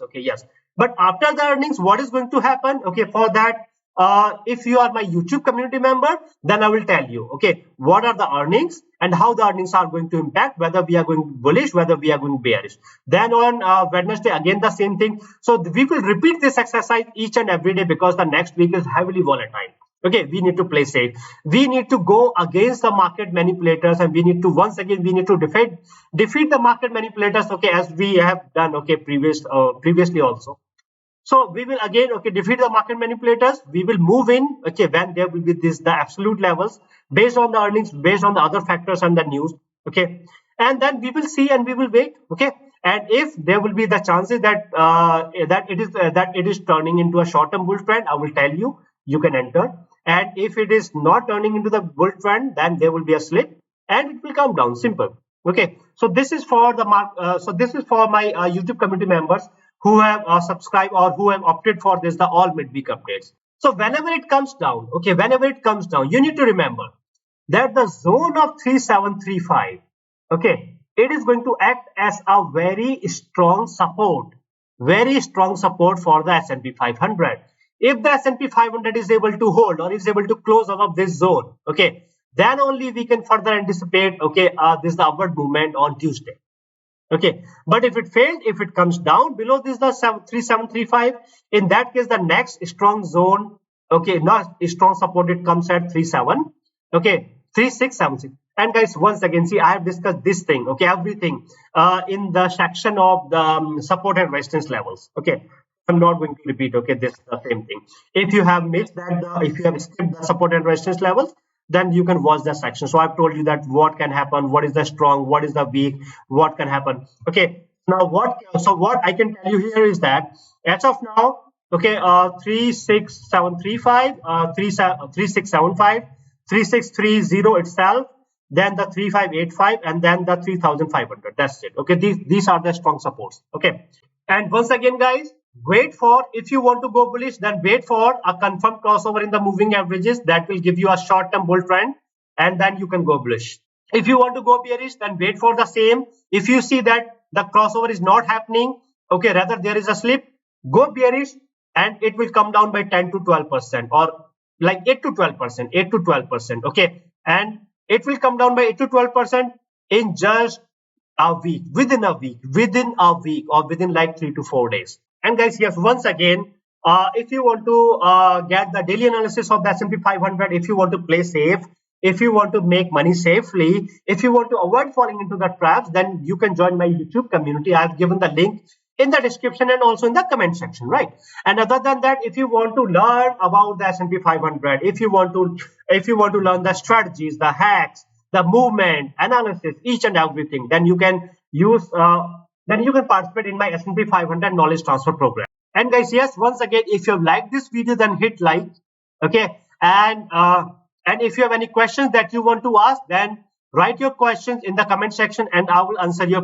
okay, yes. But after the earnings, what is going to happen? Okay, for that, if you are my YouTube community member, then I will tell you, okay, what are the earnings and how the earnings are going to impact, whether we are going bullish, whether we are going bearish. Then on Wednesday, again the same thing. So we will repeat this exercise each and every day, because the next week is heavily volatile. Okay, we need to play safe. We need to go against the market manipulators, and we need to defeat the market manipulators. Okay, as we have done, okay, previously also. So we will again, okay, defeat the market manipulators. We will move in, okay, when there will be the absolute levels based on the earnings, based on the other factors and the news. Okay, and then we will see and we will wait. Okay, and if there will be the chances that it is turning into a short-term bull trend, I will tell you, you can enter. And if it is not turning into the bull trend, then there will be a slip and it will come down. Simple. Okay, so this is for this is for my YouTube community members who have subscribed or who have opted for this, the all midweek updates. So whenever it comes down, okay, you need to remember that the zone of 3735, okay, it is going to act as a very strong support for the S&P 500. If the S&P 500 is able to hold or is able to close above this zone, okay, then only we can further anticipate, okay, this the upward movement on Tuesday. Okay, but if it failed, if it comes down below this the 3735, in that case the next strong zone, okay, not strong support, it comes at 37, okay, 3676. And guys, once again, see, I have discussed this thing, okay, everything in the section of the support and resistance levels. Okay, I'm not going to repeat, okay, this is the same thing. If you have missed that, if you have skipped the support and resistance levels, then you can watch the section. So I've told you that what can happen, what is the strong, what is the weak, what can happen. Okay, now what I can tell you here is that as of now, okay, 36735, 3675, 3630 itself, then the 3585, and then the 3500. That's it. Okay, these are the strong supports. Okay, and once again, guys, wait for, if you want to go bullish, then wait for a confirmed crossover in the moving averages that will give you a short-term bull trend, and then you can go bullish. If you want to go bearish, then wait for the same. If you see that the crossover is not happening, okay, rather there is a slip, go bearish, and it will come down by 10 to 12%, or like 8 to 12%, 8 to 12%. Okay, and it will come down by 8 to 12% in just a week, within a week, or within like 3 to 4 days. And guys, yes, once again, if you want to get the daily analysis of the S&P 500, if you want to play safe, if you want to make money safely, if you want to avoid falling into the traps, then you can join my YouTube community. I've given the link in the description and also in the comment section, right? And other than that, if you want to learn about the S&P 500, if you want to learn the strategies, the hacks, the movement analysis, each and everything, then you can participate in my S&P 500 knowledge transfer program. And guys, yes, once again, if you have liked this video, then hit like, okay, and if you have any questions that you want to ask, then write your questions in the comment section, and I will answer your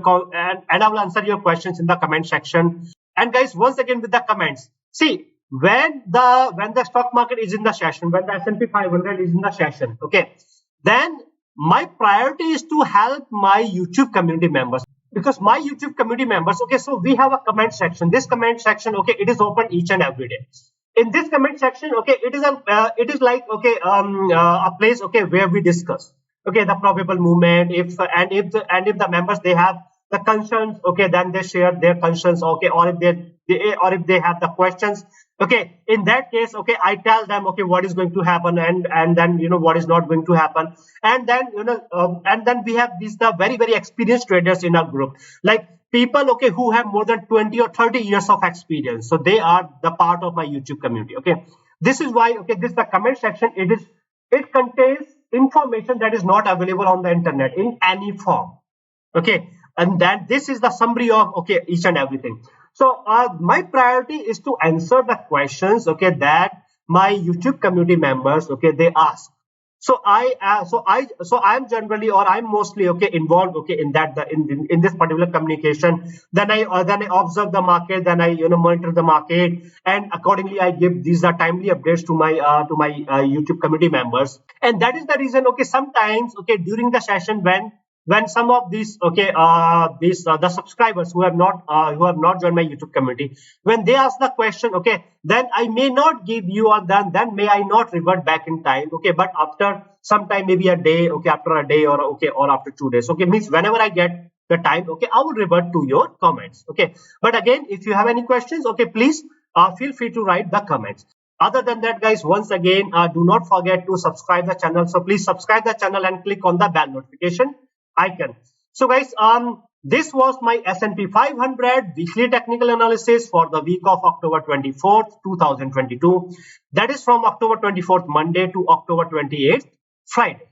questions in the comment section. And guys, once again, with the comments, see, when the stock market is in the session, when the S&P 500 is in the session, okay, then my priority is to help my YouTube community members, because my YouTube community members, okay, so we have a comment section. This comment section, okay, it is open each and every day. In this comment section, okay, it is like, okay, a place, okay, where we discuss, okay, the probable movement. If the members, they have the concerns, okay, then they share their concerns, okay, or if they have the questions, okay, in that case, okay, I tell them, okay, what is going to happen, and then what is not going to happen. And then and then we have the very, very experienced traders in our group, like people, okay, who have more than 20 or 30 years of experience. So they are the part of my YouTube community. Okay, this is why, okay, this is the comment section. It contains information that is not available on the internet in any form. Okay, and then this is the summary of, okay, each and everything. So my priority is to answer the questions, okay, that my YouTube community members, okay, they ask. So I'm generally, or I'm mostly, okay, involved, okay, in that in this particular communication. Then I observe the market, then I monitor the market, and accordingly I give these timely updates to my YouTube community members. And that is the reason, okay, sometimes, okay, during the session, when some of these, okay, the subscribers who have not joined my YouTube community, when they ask the question, okay, then I may not give you, or then may I not revert back in time, okay, but after some time, maybe a day, okay, after a day, or okay, or after 2 days, okay, means whenever I get the time, okay, I will revert to your comments, okay. But again, if you have any questions, okay, please feel free to write the comments. Other than that, guys, once again, do not forget to subscribe the channel. So please subscribe the channel and click on the bell notification icon. So guys, this was my S&P 500 weekly technical analysis for the week of October 24th, 2022. That is from October 24th, Monday, to October 28th, Friday.